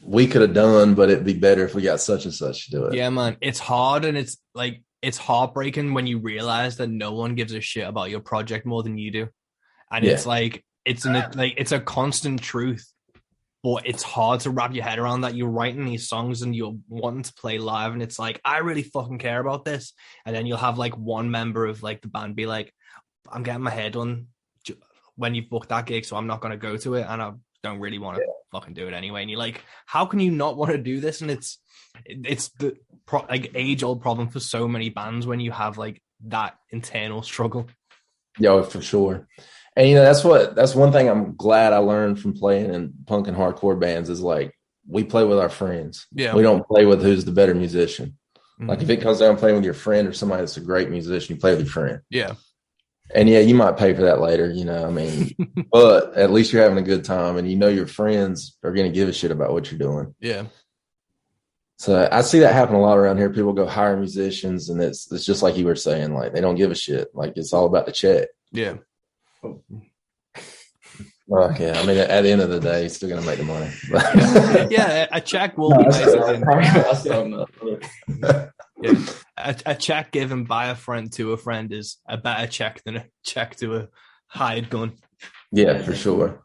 we could have done, but it'd be better if we got such and such to do it. Yeah, man. It's hard and it's like, it's heartbreaking when you realize that no one gives a shit about your project more than you do. And it's like, it's a constant truth, but it's hard to wrap your head around that. You're writing these songs and you're wanting to play live. And it's like, I really fucking care about this. And then you'll have like one member of like the band be like, I'm getting my hair done when you've booked that gig, so I'm not going to go to it. And I don't really want to fucking do it anyway. And you're like, how can you not want to do this? And it's the age old problem for so many bands when you have like that internal struggle. Yeah, for sure. And that's one thing I'm glad I learned from playing in punk and hardcore bands is like we play with our friends. Yeah. We don't play with who's the better musician. Mm-hmm. Like if it comes down to playing with your friend or somebody that's a great musician, you play with your friend. Yeah. And you might pay for that later, but at least you're having a good time and your friends are going to give a shit about what you're doing. Yeah. So I see that happen a lot around here. People go hire musicians and it's just like you were saying, like they don't give a shit. Like it's all about the check. Yeah. Well, yeah. I mean, at the end of the day, you're still going to make the money. Yeah. A check will be a check given by a friend to a friend is a better check than a check to a hired gun. Yeah, for sure.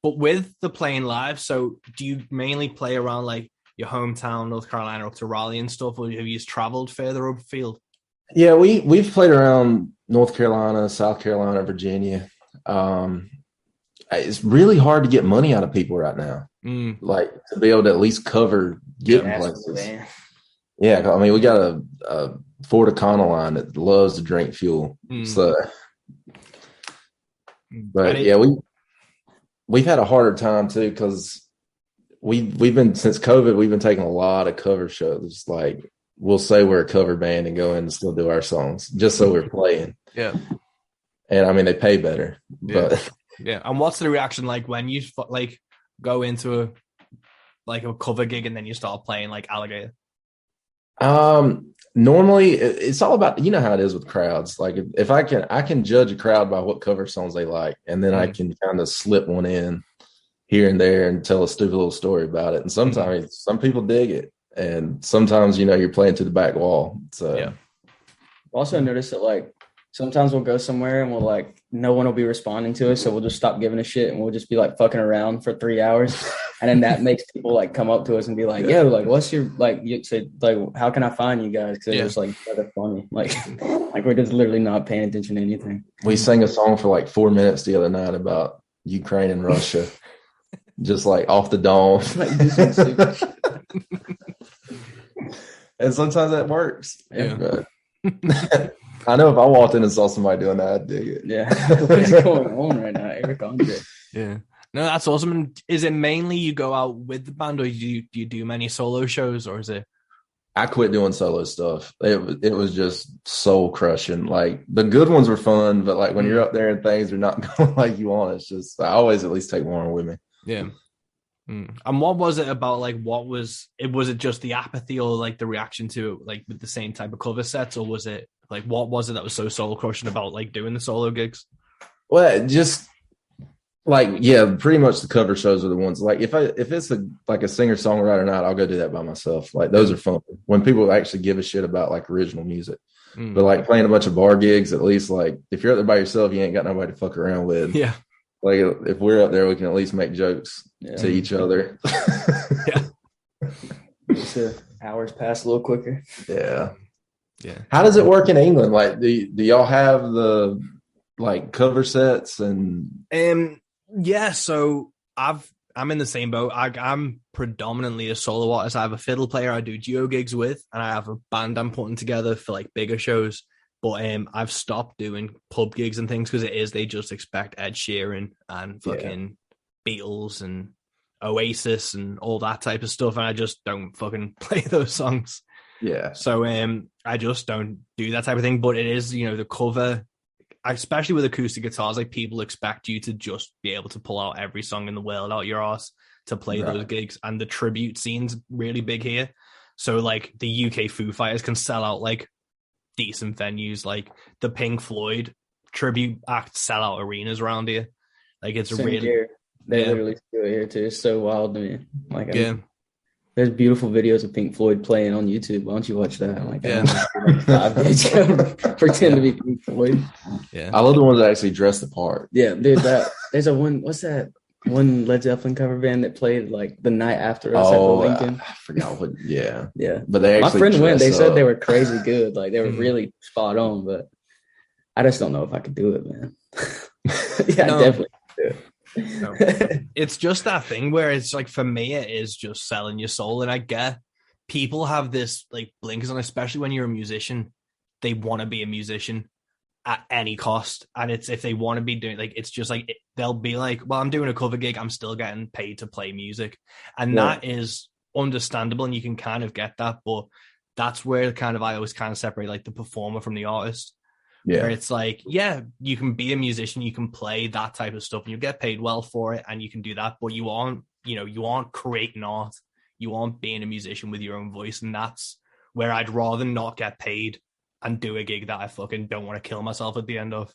But with the playing live, so do you mainly play around like your hometown, North Carolina, up to Raleigh and stuff, or have you just traveled further upfield? Yeah, we've played around North Carolina, South Carolina, Virginia. It's really hard to get money out of people right now. Like to be able to at least cover getting places. Yeah, I mean, we got a Ford Econoline that loves to drink fuel. So, but we've had a harder time too because we've been since COVID. We've been taking a lot of cover shows. Like we'll say we're a cover band and go in and still do our songs just so we're playing. Yeah, and I mean they pay better. Yeah. But yeah, and what's the reaction like when you like go into a cover gig and then you start playing like Alligator? Normally it's all about, you know how it is with crowds. Like if I can judge a crowd by what cover songs they like, and then I can kind of slip one in here and there and tell a stupid little story about it. And sometimes some people dig it, and sometimes you're playing to the back wall. So yeah. Also noticed that like sometimes we'll go somewhere and we'll like no one will be responding to us, so we'll just stop giving a shit and we'll just be like fucking around for 3 hours, and then that makes people like come up to us and be like, "Yo, like, what's your like?" You say like, "How can I find you guys?" Because they're just like they're funny, like we're just literally not paying attention to anything. We sang a song for like 4 minutes the other night about Ukraine and Russia, just like off the dome. And sometimes that works. Yeah. I know if I walked in and saw somebody doing that, I'd dig it. Yeah. What's going on right now, Eric Andre? Yeah. No, that's awesome. And is it mainly you go out with the band, or do you do many solo shows, or is it? I quit doing solo stuff. It was just soul crushing. Like the good ones were fun, but like when you're up there and things are not going like you want, it's just I always at least take one with me. Yeah. And what was it about? Like, was it just the apathy or like the reaction to it, like with the same type of cover sets, or was it like what was it that was so soul crushing about like doing the solo gigs? Well, just like pretty much the cover shows are the ones. Like if it's a singer songwriter night, I'll go do that by myself. Like those are fun when people actually give a shit about like original music. But like playing a bunch of bar gigs, at least like if you're up there by yourself, you ain't got nobody to fuck around with. Yeah. Like if we're up there, we can at least make jokes to each other. So hours pass a little quicker. Yeah. Yeah. How does it work in England? Like, do y'all have the like cover sets and? Yeah. So I'm in the same boat. I'm predominantly a solo artist. I have a fiddle player I do duo gigs with, and I have a band I'm putting together for like bigger shows. But I've stopped doing pub gigs and things because they just expect Ed Sheeran and fucking Beatles and Oasis and all that type of stuff, and I just don't fucking play those songs. Yeah. So I just don't do that type of thing. But it is, the cover, especially with acoustic guitars, like people expect you to just be able to pull out every song in the world out your ass to play those gigs, and the tribute scene's really big here. So like the UK Foo Fighters can sell out like decent venues, like the Pink Floyd tribute act sell out arenas around here. Like it's Same really here. They literally do it here too. It's so wild to me. Like there's beautiful videos of Pink Floyd playing on YouTube. Why don't you watch that? Like 5 days ago, pretend to be Pink Floyd. Yeah, I love the ones that actually dress the part. Yeah, dude. There's a one. What's that? One Led Zeppelin cover band that played like the night after us at the Lincoln. I forgot what. Yeah. But they actually my friend went. They said they were crazy good. Like they were really spot on. But I just don't know if I could do it, man. I definitely do it. No. It's just that thing where it's like, for me, it is just selling your soul, and I get people have this like blinkers on, especially when you're a musician. They want to be a musician at any cost, and it's if they want to be doing like, it's just like they'll be like, well, I'm doing a cover gig, I'm still getting paid to play music, and that is understandable, and you can kind of get that, but that's where I always kind of separate like the performer from the artist. Where it's like, you can be a musician, you can play that type of stuff, and you get paid well for it, and you can do that, but you aren't creating art, you aren't being a musician with your own voice, and that's where I'd rather not get paid and do a gig that I fucking don't want to kill myself at the end of.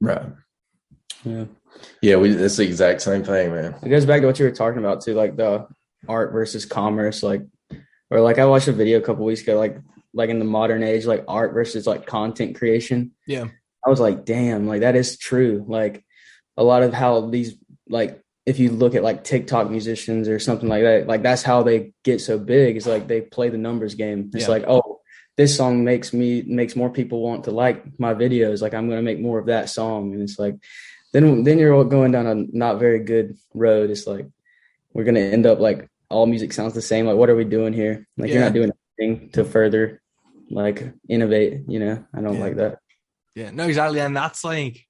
Right. Yeah. It's the exact same thing, man. It goes back to what you were talking about too, like the art versus commerce, like, or like I watched a video a couple weeks ago, like in the modern age, like art versus like content creation. Yeah. I was like, damn, like that is true. Like a lot of how these, like, if you look at like TikTok musicians or something like that, like that's how they get so big. It's like they play the numbers game. It's like, oh, this song makes more people want to like my videos. Like I'm going to make more of that song. And it's like, then you're going down a not very good road. It's like, we're going to end up like all music sounds the same. Like, what are we doing here? Like you're not doing anything to further like innovate, you know? I don't like that. Yeah, no, exactly. And that's like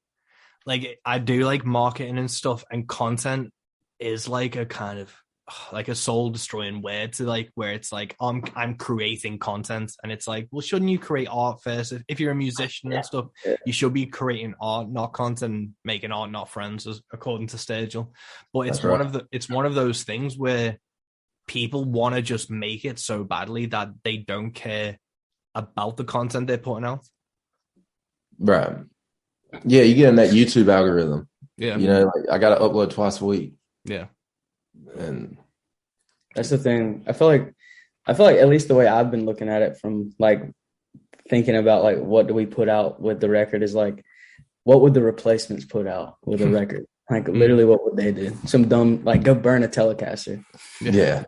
I do like marketing and stuff, and content is like a kind of like a soul destroying word to like where it's like I'm creating content, and it's like, well, shouldn't you create art first? If you're a musician and stuff, you should be creating art, not content, making art, not friends, as according to Sturgill. But it's one of those things where people want to just make it so badly that they don't care about the content they're putting out. Right. Yeah, you get in that YouTube algorithm. Yeah. You know, like I got to upload twice a week. Yeah. And that's the thing. I feel like at least the way I've been looking at it from like thinking about like what do we put out with the record is like, what would the replacements put out with a record? Like literally what would they do? Some dumb, like go burn a Telecaster. Yeah.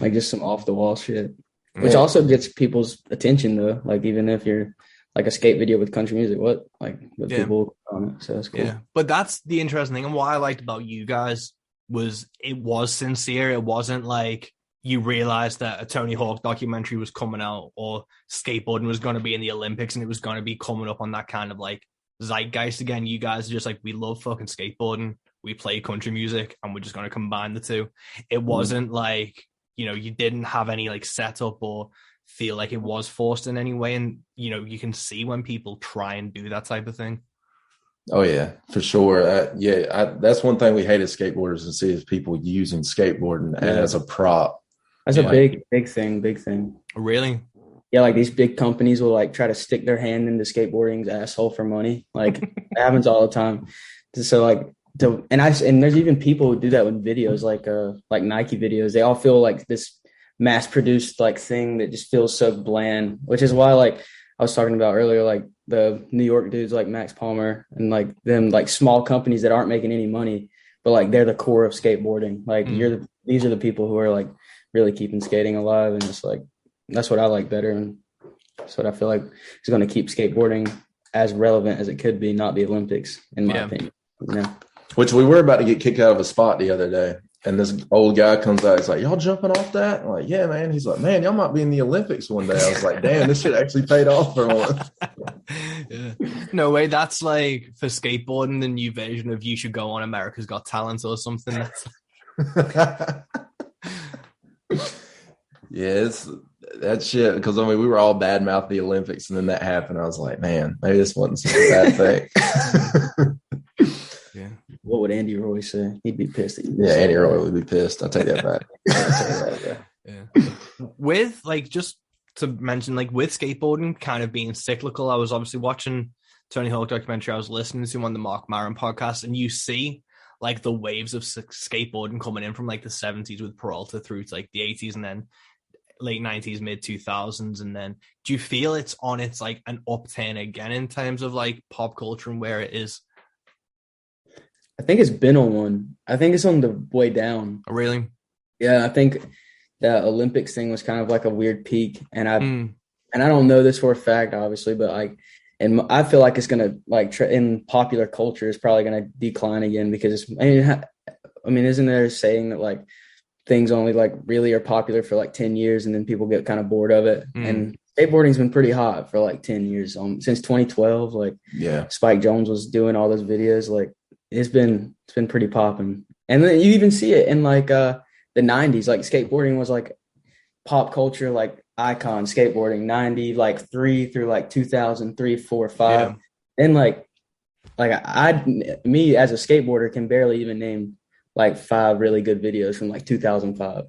Like just some off the wall shit, which also gets people's attention though. Like even if you're like a skate video with country music, people on it. So that's cool. Yeah, but that's the interesting thing, and what I liked about you guys was it was sincere. It wasn't like you realized that a Tony Hawk documentary was coming out or skateboarding was going to be in the Olympics and it was going to be coming up on that kind of like zeitgeist again. You guys are just like, we love fucking skateboarding, we play country music, and we're just going to combine the two. It wasn't like, you know, you didn't have any like setup or feel like it was forced in any way. And, you know, you can see when people try and do that type of thing. Oh, yeah, for sure. That's one thing we hate as skateboarders to see is people using skateboarding as a prop. That's a big thing. Really? Yeah, like these big companies will like try to stick their hand into skateboarding's asshole for money. Like it happens all the time. So like, and there's even people who do that with videos, like Nike videos. They all feel like this mass produced like thing that just feels so bland, which is why like I was talking about earlier, like the New York dudes like Max Palmer and like them like small companies that aren't making any money, but like they're the core of skateboarding. Like these are the people who are like really keeping skating alive, and just like that's what I like better, and that's what I feel like is going to keep skateboarding as relevant as it could be, not the Olympics, in my opinion. You know? Which we were about to get kicked out of a spot the other day. And this old guy comes out. He's like, y'all jumping off that? I'm like, yeah, man. He's like, man, y'all might be in the Olympics one day. I was like, damn, this shit actually paid off for once. Yeah. No way. That's like for skateboarding, the new version of You Should Go on America's Got Talent or something. Yeah, it's that shit. Because I mean, we were all bad mouth the Olympics, and then that happened. I was like, man, maybe this wasn't such a bad thing. Yeah. What would Andy Roy say? He'd be pissed. Andy Roy would be pissed. I'll take that back. Yeah. With like, just to mention, like with skateboarding kind of being cyclical, I was obviously watching Tony Hawk documentary. I was listening to him on the Mark Maron podcast, and you see like the waves of skateboarding coming in from like the 70s with Peralta through to like the 80s and then late 90s, mid 2000s. And then do you feel it's on its like an upturn again in terms of like pop culture and where it is? I think it's been on one. I think it's on the way down. Oh, really? Yeah, I think the Olympics thing was kind of like a weird peak, and I don't know this for a fact, obviously, but like, and I feel like it's gonna like in popular culture, it's probably gonna decline again because I mean, isn't there a saying that like things only like really are popular for like 10 years and then people get kind of bored of it? And skateboarding's been pretty hot for like 10 years since 2012. Like, Spike Jonze was doing all those videos, like. It's been pretty popping. And then you even see it in like the 90s. Like skateboarding was like pop culture, like icon skateboarding, 90, like 3 through like 2003, 4, 5. Yeah. And like me as a skateboarder can barely even name like 5 really good videos from like 2005.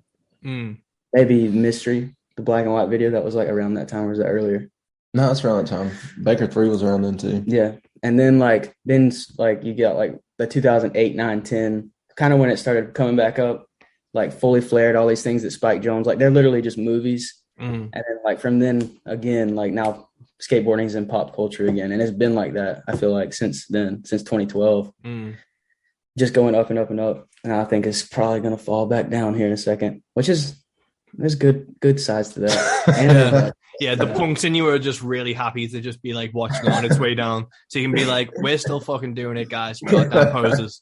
Maybe Mystery, the black and white video that was like around that time, or was that earlier? No, that's around that time. Baker 3 was around then too. Yeah. And then you get like the 2008, 9, 10, kind of when it started coming back up, like Fully Flared, all these things that Spike Jonze, like they're literally just movies. And then like from then again, like now skateboarding is in pop culture again, and it's been like that. I feel like since then, since 2012, just going up and up and up. And I think it's probably going to fall back down here in a second, which is there's good sides to that. And, yeah, the punks in you are just really happy to just be like watching it on its way down, so you can be like, we're still fucking doing it, guys. You goddamn posers.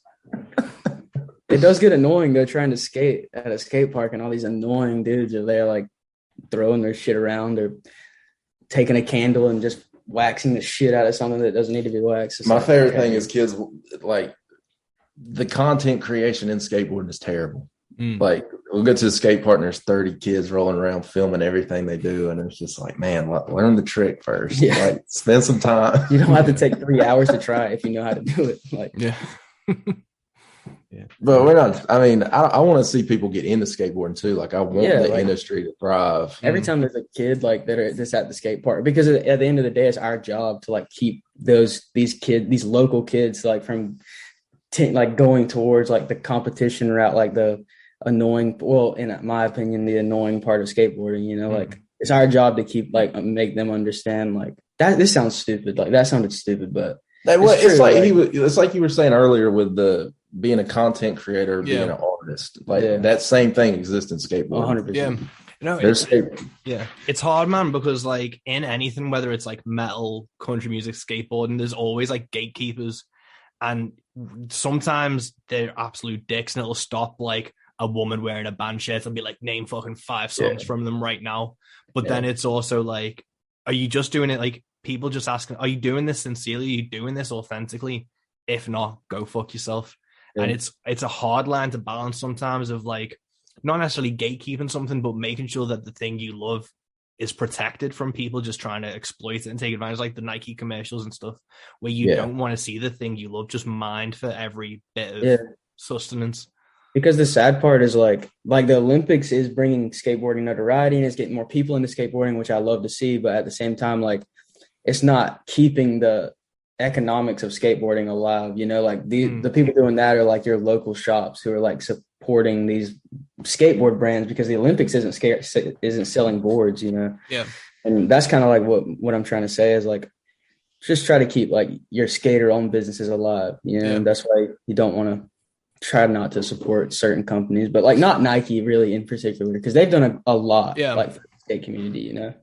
It does get annoying though, trying to skate at a skate park and all these annoying dudes are there like throwing their shit around or taking a candle and just waxing the shit out of something that doesn't need to be waxed. My favorite thing is kids, like, the content creation in skateboarding is terrible. Like, we'll go to the skate park and there's 30 kids rolling around filming everything they do, and it's just like, man, learn the trick first. Yeah. Like, spend some time. You don't have to take 3 hours to try if you know how to do it. Like, yeah. But we're not. I mean, I want to see people get into skateboarding too. Like, I want the industry to thrive. Every time there's a kid like that's at the skate park, because at the end of the day, it's our job to like keep these local kids like from like going towards like the competition route, like the annoying. Well, in my opinion, the annoying part of skateboarding. You know, like it's our job to keep like make them understand like that. This sounds stupid. Like that sounded stupid, but it's like you were saying earlier with the being a content creator, being an artist, like that same thing exists in skateboarding. 100%. Yeah. No, it's hard, man, because like in anything, whether it's like metal, country music, skateboarding, there's always like gatekeepers, and sometimes they're absolute dicks, and it'll stop like a woman wearing a band shirt and be like, name fucking 5 songs from them right now. But then it's also like, are you just doing it? Like, people just asking, are you doing this sincerely? Are you doing this authentically? If not, go fuck yourself. Yeah. And it's a hard line to balance sometimes of like, not necessarily gatekeeping something, but making sure that the thing you love is protected from people just trying to exploit it and take advantage, like the Nike commercials and stuff, where you don't want to see the thing you love just mined for every bit of sustenance. Because the sad part is like the Olympics is bringing skateboarding notoriety and it's getting more people into skateboarding, which I love to see. But at the same time, like, it's not keeping the economics of skateboarding alive. You know, like the people doing that are like your local shops who are like supporting these skateboard brands, because the Olympics isn't selling boards, you know? Yeah. And that's kind of like what I'm trying to say is like, just try to keep like your skater owned businesses alive, you know? And that's why you don't want to try not to support certain companies, but like not Nike really in particular, because they've done a lot like for the skate community, you know?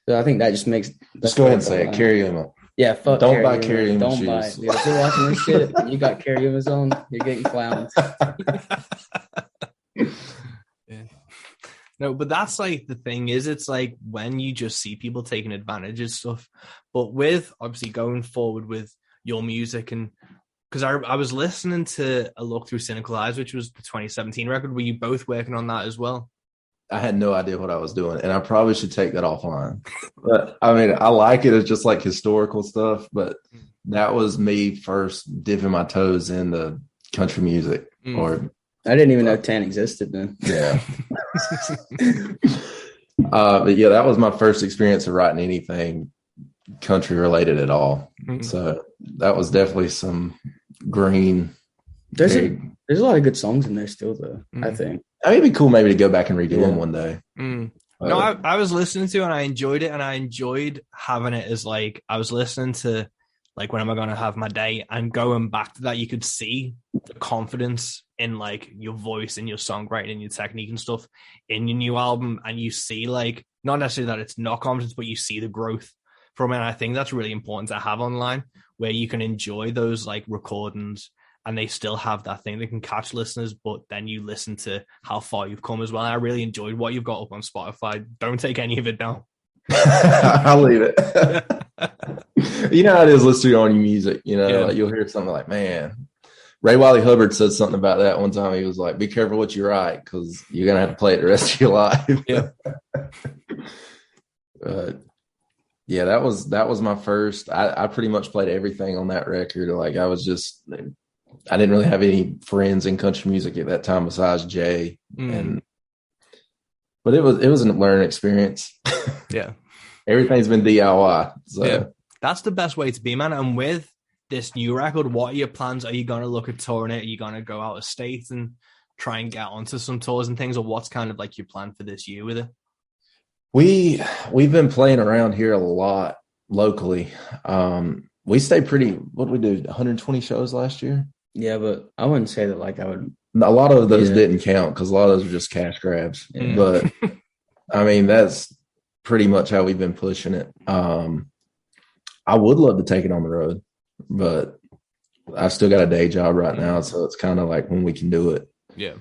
So I think that just makes. Just go ahead and say it. Karyuma. Yeah, fuck. Don't buy Karyuma shoes. Don't buy it. If you're watching this shit and you got Karyumas on, you're getting clowned. No, but that's like the thing is, it's like when you just see people taking advantage of stuff. But with obviously going forward with your music, and because I was listening to A Look Through Cynical Eyes, which was the 2017 record. Were you both working on that as well? I had no idea what I was doing, and I probably should take that offline. But I mean, I like it as just like historical stuff, but that was me first dipping my toes in the country music. Or I didn't even know Tan existed then. Yeah. But yeah, that was my first experience of writing anything country related at all. So that was definitely some green. There's a lot of good songs in there still, though. I think. I mean, it'd be cool maybe to go back and redo them one day. No, I was listening to it and I enjoyed it, and I enjoyed having it as like, I was listening to like, when am I going to have my day, and going back to that, you could see the confidence in like your voice and your songwriting and your technique and stuff in your new album. And you see like, not necessarily that it's not confidence, but you see the growth from it. And I think that's really important to have online, where you can enjoy those like recordings and they still have that thing that can catch listeners, but then you listen to how far you've come as well. And I really enjoyed what you've got up on Spotify. Don't take any of it down. I'll leave it. You know how it is listening on your music, you know, like you'll hear something like, man, Ray Wiley Hubbard said something about that one time. He was like, be careful what you write, because you're going to have to play it the rest of your life. Yeah, that was my first. I pretty much played everything on that record. Like I didn't really have any friends in country music at that time besides Jay, but it was a learning experience. Yeah, everything's been DIY. So that's the best way to be, man. And with this new record, what are your plans? Are you going to look at touring it? Are you going to go out of state and try and get onto some tours and things, or what's kind of like your plan for this year with it? We've been playing around here a lot locally. We stayed pretty. What did we do? 120 shows last year. Yeah, but I wouldn't say that like I would. A lot of those didn't count because a lot of those were just cash grabs. Yeah. But I mean, that's pretty much how we've been pushing it. I would love to take it on the road, but I've still got a day job right now, so it's kind of like when we can do it. Yeah.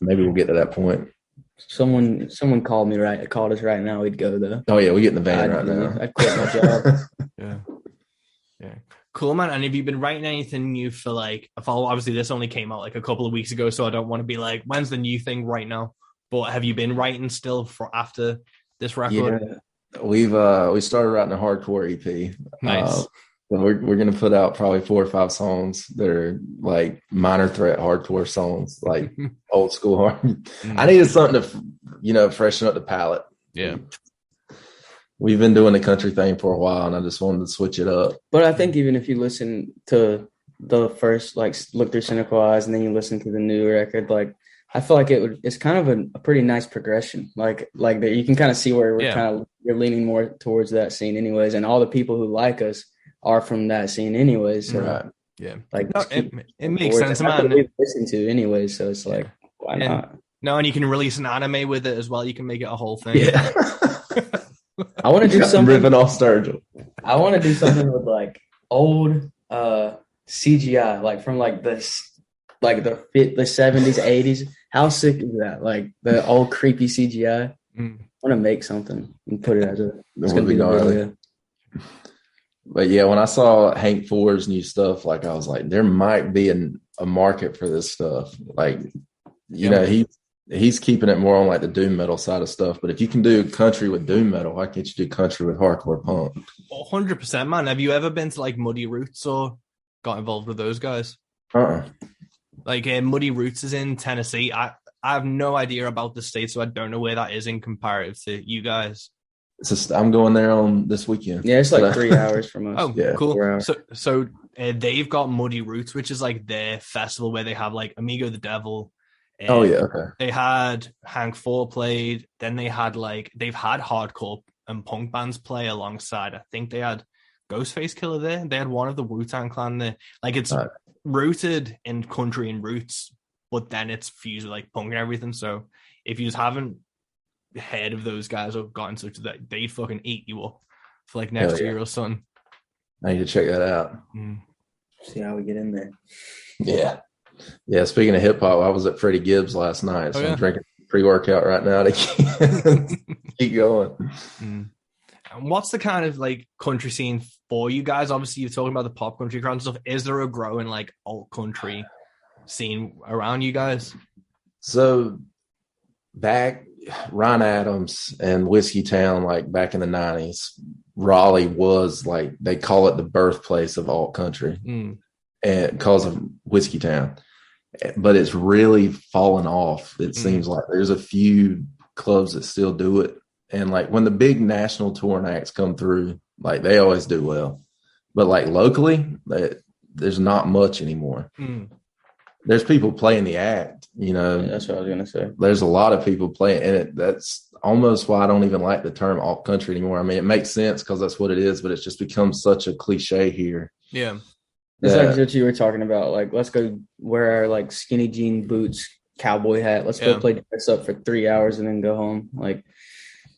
Maybe we'll get to that point. Someone called us right now. We'd go though. Oh yeah, we get in the van right now. I'd quit my job. Yeah. Cool, man. And have you been writing anything new for like a follow? Obviously, this only came out like a couple of weeks ago, so I don't want to be like, when's the new thing right now? But have you been writing still for after this record? Yeah, we started writing a hardcore EP. Nice. We're gonna put out probably 4 or 5 songs that are like minor threat hardcore songs, like old school hard. I needed something to, freshen up the palette. Yeah. We've been doing the country thing for a while, and I just wanted to switch it up. But I think even if you listen to the first, like, Look Through Cynical Eyes, and then you listen to the new record, like, I feel like it's kind of a pretty nice progression. Like that you can kind of see where we're leaning more towards that scene anyways. And all the people who like us are from that scene anyways. So, right. Yeah. Like, no, it makes sense, man. We listen to anyways. So it's like, why not? No, and you can release an anime with it as well. You can make it a whole thing. Yeah. I want to do something. Ripping off Sturgill. I want to do something with like old CGI, like from like this, like the 70s, 80s. How sick is that? Like the old creepy CGI. I want to make something and put it as a. It's gonna be gnarly. But yeah, when I saw Hank Ford's new stuff, like I was like, there might be a market for this stuff. Like, he's keeping it more on like the doom metal side of stuff. But if you can do country with doom metal, why can't you do country with hardcore punk? 100%, man. Have you ever been to like Muddy Roots or got involved with those guys? Like Muddy Roots is in Tennessee. I have no idea about the state, so I don't know where that is in comparative to you guys. I'm going there on this weekend. Yeah, it's like 3 hours from us. Oh, yeah, cool. So they've got Muddy Roots, which is like their festival where they have like Amigo the Devil. Oh yeah, okay. They had Hank Ford played. Then they've had hardcore and punk bands play alongside. I think they had Ghostface Killer there. They had one of the Wu-Tang Clan there. Like it's rooted in country and roots, but then it's fused with like punk and everything. So if you just haven't heard of those guys or got in touch with that, they'd fucking eat you up for like next year or something. I need to check that out. See how we get in there. Yeah. Speaking of hip hop, I was at Freddie Gibbs last night, so I'm drinking pre-workout right now to keep going. And what's the kind of like country scene for you guys? Obviously, you're talking about the pop country crowd and stuff. Is there a growing like alt country scene around you guys? So back Ryan Adams and Whiskey Town, like back in the 90s, Raleigh was like, they call it the birthplace of alt country and because of Whiskey Town. But it's really fallen off. It seems like there's a few clubs that still do it. And like when the big national touring acts come through, like they always do well. But like locally, there's not much anymore. There's people playing the act, that's what I was going to say. There's a lot of people playing, and that's almost why I don't even like the term alt country anymore. I mean, it makes sense because that's what it is, but it's just become such a cliche here. Yeah. It's like what you were talking about. Like, let's go wear our like skinny jean boots, cowboy hat. Let's go play dress up for 3 hours and then go home. Like,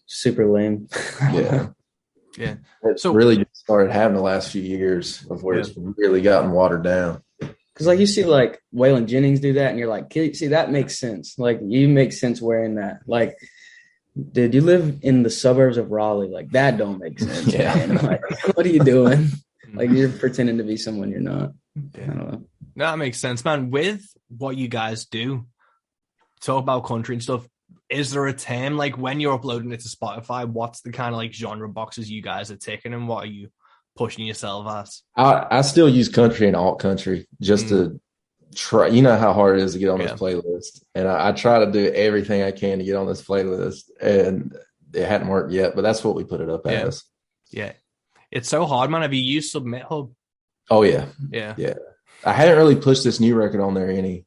super lame. Yeah. It's really just started having the last few years of where it's really gotten watered down. Because like you see like Waylon Jennings do that and you're like, see, that makes sense. Like you make sense wearing that. Like, dude, you live in the suburbs of Raleigh. Like that don't make sense. Man. Like, what are you doing? Like you're pretending to be someone you're not. I don't know. No, that makes sense, man. With what you guys do, talk about country and stuff. Is there a term like when you're uploading it to Spotify? What's the kind of like genre boxes you guys are ticking, and what are you pushing yourself as? I still use country and alt country just to try. You know how hard it is to get on this playlist, and I try to do everything I can to get on this playlist, and it hadn't worked yet. But that's what we put it up as. Yeah. It's so hard, man. Have you used Submit Hub? Oh yeah. Yeah. I haven't really pushed this new record on there any.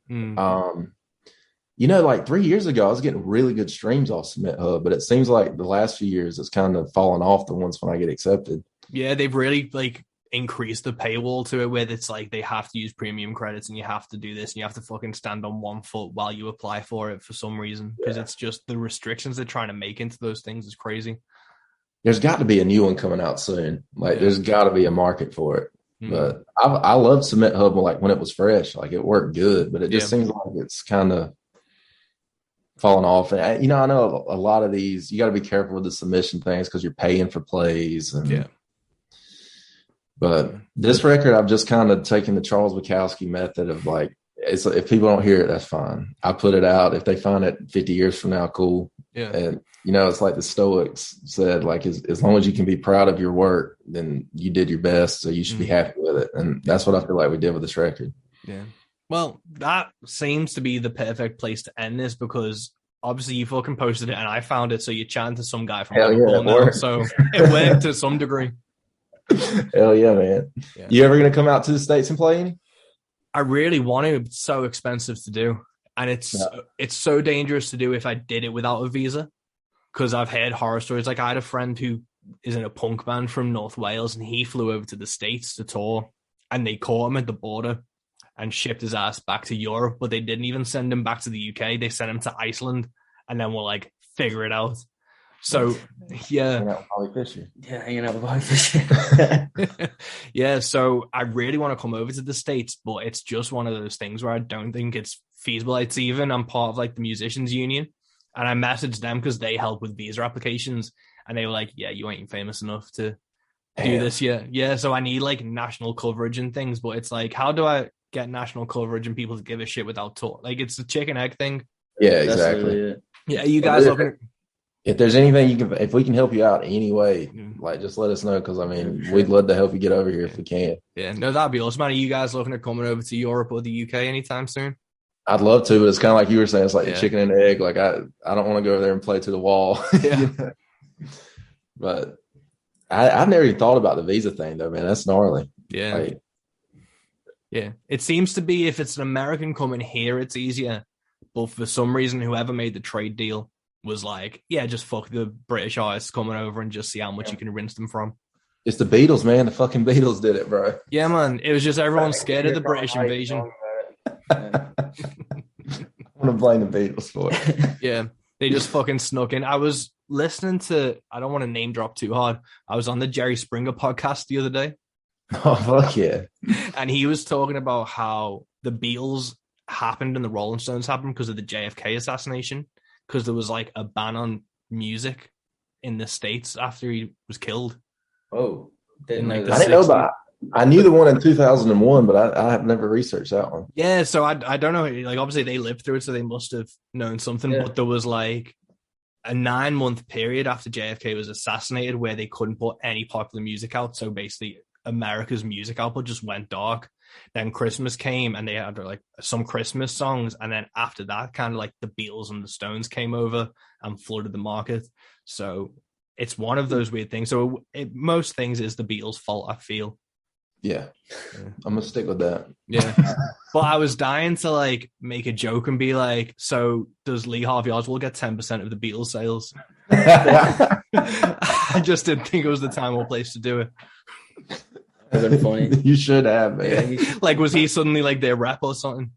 Like 3 years ago, I was getting really good streams off Submit Hub, but it seems like the last few years it's kind of fallen off the ones when I get accepted. Yeah, they've really like increased the paywall to it, where it's like they have to use premium credits and you have to do this and you have to fucking stand on one foot while you apply for it for some reason, because it's just the restrictions they're trying to make into those things is crazy. There's got to be a new one coming out soon. Like there's got to be a market for it. But I love Submit Hub like when it was fresh. Like it worked good, but it just seems like it's kind of falling off. And I know a lot of these, you got to be careful with the submission things because you're paying for plays. And, but this record, I've just kind of taken the Charles Bukowski method of like, if people don't hear it, that's fine. I put it out. If they find it 50 years from now, cool. Yeah. And, it's like the Stoics said, like, as long as you can be proud of your work, then you did your best. So you should be happy with it. And that's what I feel like we did with this record. Yeah. Well, that seems to be the perfect place to end this, because obviously you fucking posted it and I found it. So you're chatting to some guy from Liverpool now. So it worked to some degree. Hell yeah, man. Yeah. You ever going to come out to the States and play any? I really want to. It's so expensive to do. And it's so dangerous to do if I did it without a visa. Because I've heard horror stories. Like I had a friend who is in a punk band from North Wales and he flew over to the States to tour and they caught him at the border and shipped his ass back to Europe, but they didn't even send him back to the UK. They sent him to Iceland and then we're like, figure it out. So, yeah. Hanging out with Bobby Fischer. Yeah, so I really want to come over to the States, but it's just one of those things where I don't think it's feasible. I'm part of like the musicians union. And I messaged them because they help with visa applications. And they were like, yeah, you ain't famous enough to do this yet. Yeah, so I need like national coverage and things. But it's like, how do I get national coverage and people to give a shit without tour? Like, it's a chicken egg thing. Yeah, exactly. Yeah, you guys looking... If there's anything if we can help you out anyway, like just let us know. Because I mean, we'd love to help you get over here if we can. Yeah, no, that'd be awesome. Are you guys looking at coming over to Europe or the UK anytime soon? I'd love to, but it's kind of like you were saying. It's like the chicken and egg. Like I don't want to go over there and play to the wall. Yeah. But I've never even thought about the visa thing though, man. That's gnarly. Yeah. Yeah. It seems to be if it's an American coming here, it's easier. But for some reason, whoever made the trade deal was like, yeah, just fuck the British artists coming over and just see how much you can rinse them from. It's the Beatles, man. The fucking Beatles did it, bro. Yeah, man. It was just everyone scared of the British invasion. I want to blame the Beatles for it. Yeah, they just fucking snuck in. I was listening to, I don't want to name drop too hard. I was on the Jerry Springer podcast the other day. Oh, fuck yeah. And he was talking about how the Beatles happened and the Rolling Stones happened because of the JFK assassination. Because there was like a ban on music in the States after he was killed. Oh, I didn't know about it. I knew the one in 2001, but I have never researched that one. Yeah, so I don't know. Like, obviously, they lived through it, so they must have known something. Yeah. But there was like a 9-month period after JFK was assassinated where they couldn't put any popular music out. So basically, America's music output just went dark. Then Christmas came, and they had like some Christmas songs. And then after that, kind of like the Beatles and the Stones came over and flooded the market. So it's one of those weird things. So most things is the Beatles' fault, I feel. Yeah, I'm gonna stick with that. Yeah, but I was dying to like make a joke and be like, so does Lee Harvey Oswald get 10% of the Beatles sales? I just didn't think it was the time or place to do it. That's been funny. You should have, man. Yeah, like, was he suddenly like their rep or something?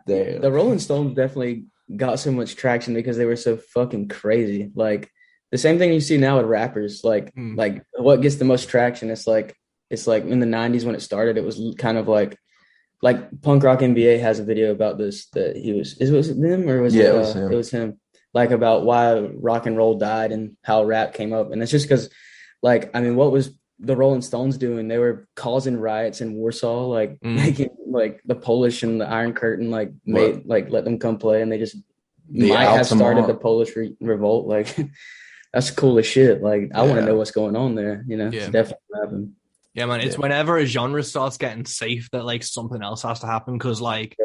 The Rolling Stones definitely got so much traction because they were so fucking crazy. Like, the same thing you see now with rappers, like what gets the most traction. It's like in the 90s when it started, it was kind of like Punk Rock NBA has a video about this that was it them or was it was him. It was him, like about why rock and roll died and how rap came up. And it's just because, like, I mean, what was the Rolling Stones doing? They were causing riots in Warsaw, like making like the Polish and the Iron Curtain let them come play, and they just might have started the Polish revolt. Like, that's cool as shit. Like, I want to know what's going on there. You know, it's definitely happened. Yeah, man. It's whenever a genre starts getting safe that like something else has to happen, because like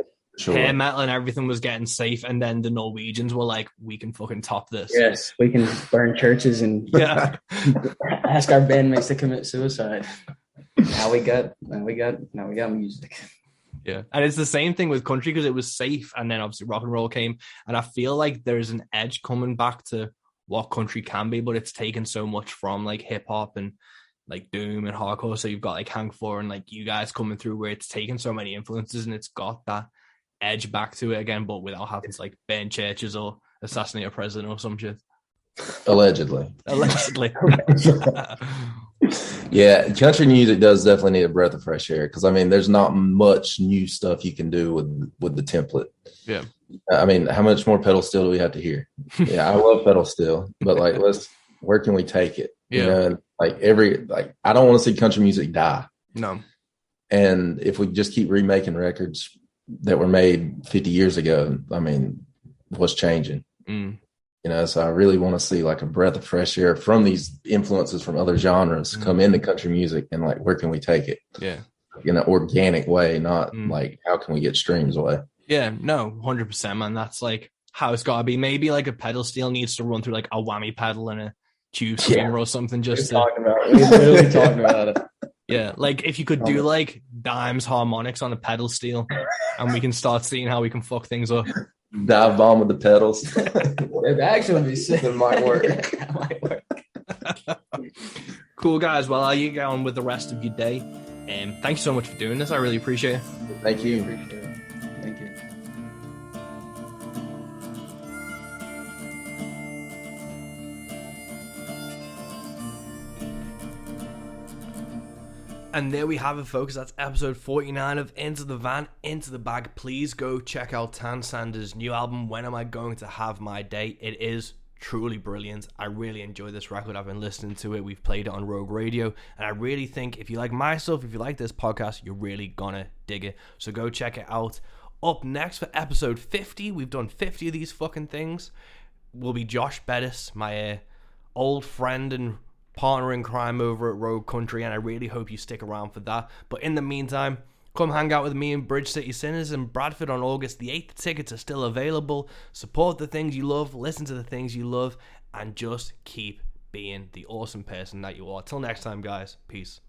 hair metal and everything was getting safe, and then the Norwegians were like, "We can fucking top this." Yes, we can burn churches and ask our bandmates to commit suicide. Now we got music. Yeah, and it's the same thing with country because it was safe, and then obviously rock and roll came, and I feel like there's an edge coming back to what country can be, but it's taken so much from like hip hop and like doom and hardcore. So you've got like Hank Four and like you guys coming through where it's taken so many influences and it's got that edge back to it again, but without having to like burn churches or assassinate a president or some shit. Allegedly. Yeah, country music does definitely need a breath of fresh air because I mean, there's not much new stuff you can do with the template. Yeah, I mean, how much more pedal steel do we have to hear? Yeah, I love pedal steel, but like, where can we take it? Yeah, you know, I don't want to see country music die. No, and if we just keep remaking records that were made 50 years ago, I mean, what's changing? You know, so I really want to see like a breath of fresh air from these influences from other genres come into country music and like, where can we take it? Yeah. In an organic way, not like, how can we get streams away? Yeah, no, 100%, man. That's like how it's got to be. Maybe like a pedal steel needs to run through like a whammy pedal and a tube screamer or something We're literally talking about it. Yeah, like if you could do like Dimes harmonics on a pedal steel and we can start seeing how we can fuck things up. Dive bomb with the pedals. It actually would be sick. It might work. It might work. Cool, guys. Well, I'll you get on with the rest of your day. Thank you so much for doing this. I really appreciate it. Thank you. Thank you. And there we have it, folks. That's episode 49 of Into the Van, Into the Bag. Please go check out Tan Sanders' new album, When Am I Going to Have My Day? It is truly brilliant. I really enjoy this record. I've been listening to it. We've played it on Rogue Radio. And I really think if you like my stuff, if you like this podcast, you're really gonna dig it. So go check it out. Up next for episode 50, we've done 50 of these fucking things, will be Josh Bettis, my old friend and partner in crime over at Rogue Country, and I really hope you stick around for that. But in the meantime, come hang out with me in Bridge City Sinners in Bradford on August the 8th. Tickets are still available. Support the things you love, listen to the things you love, and just keep being the awesome person that you are. Till next time, guys. Peace.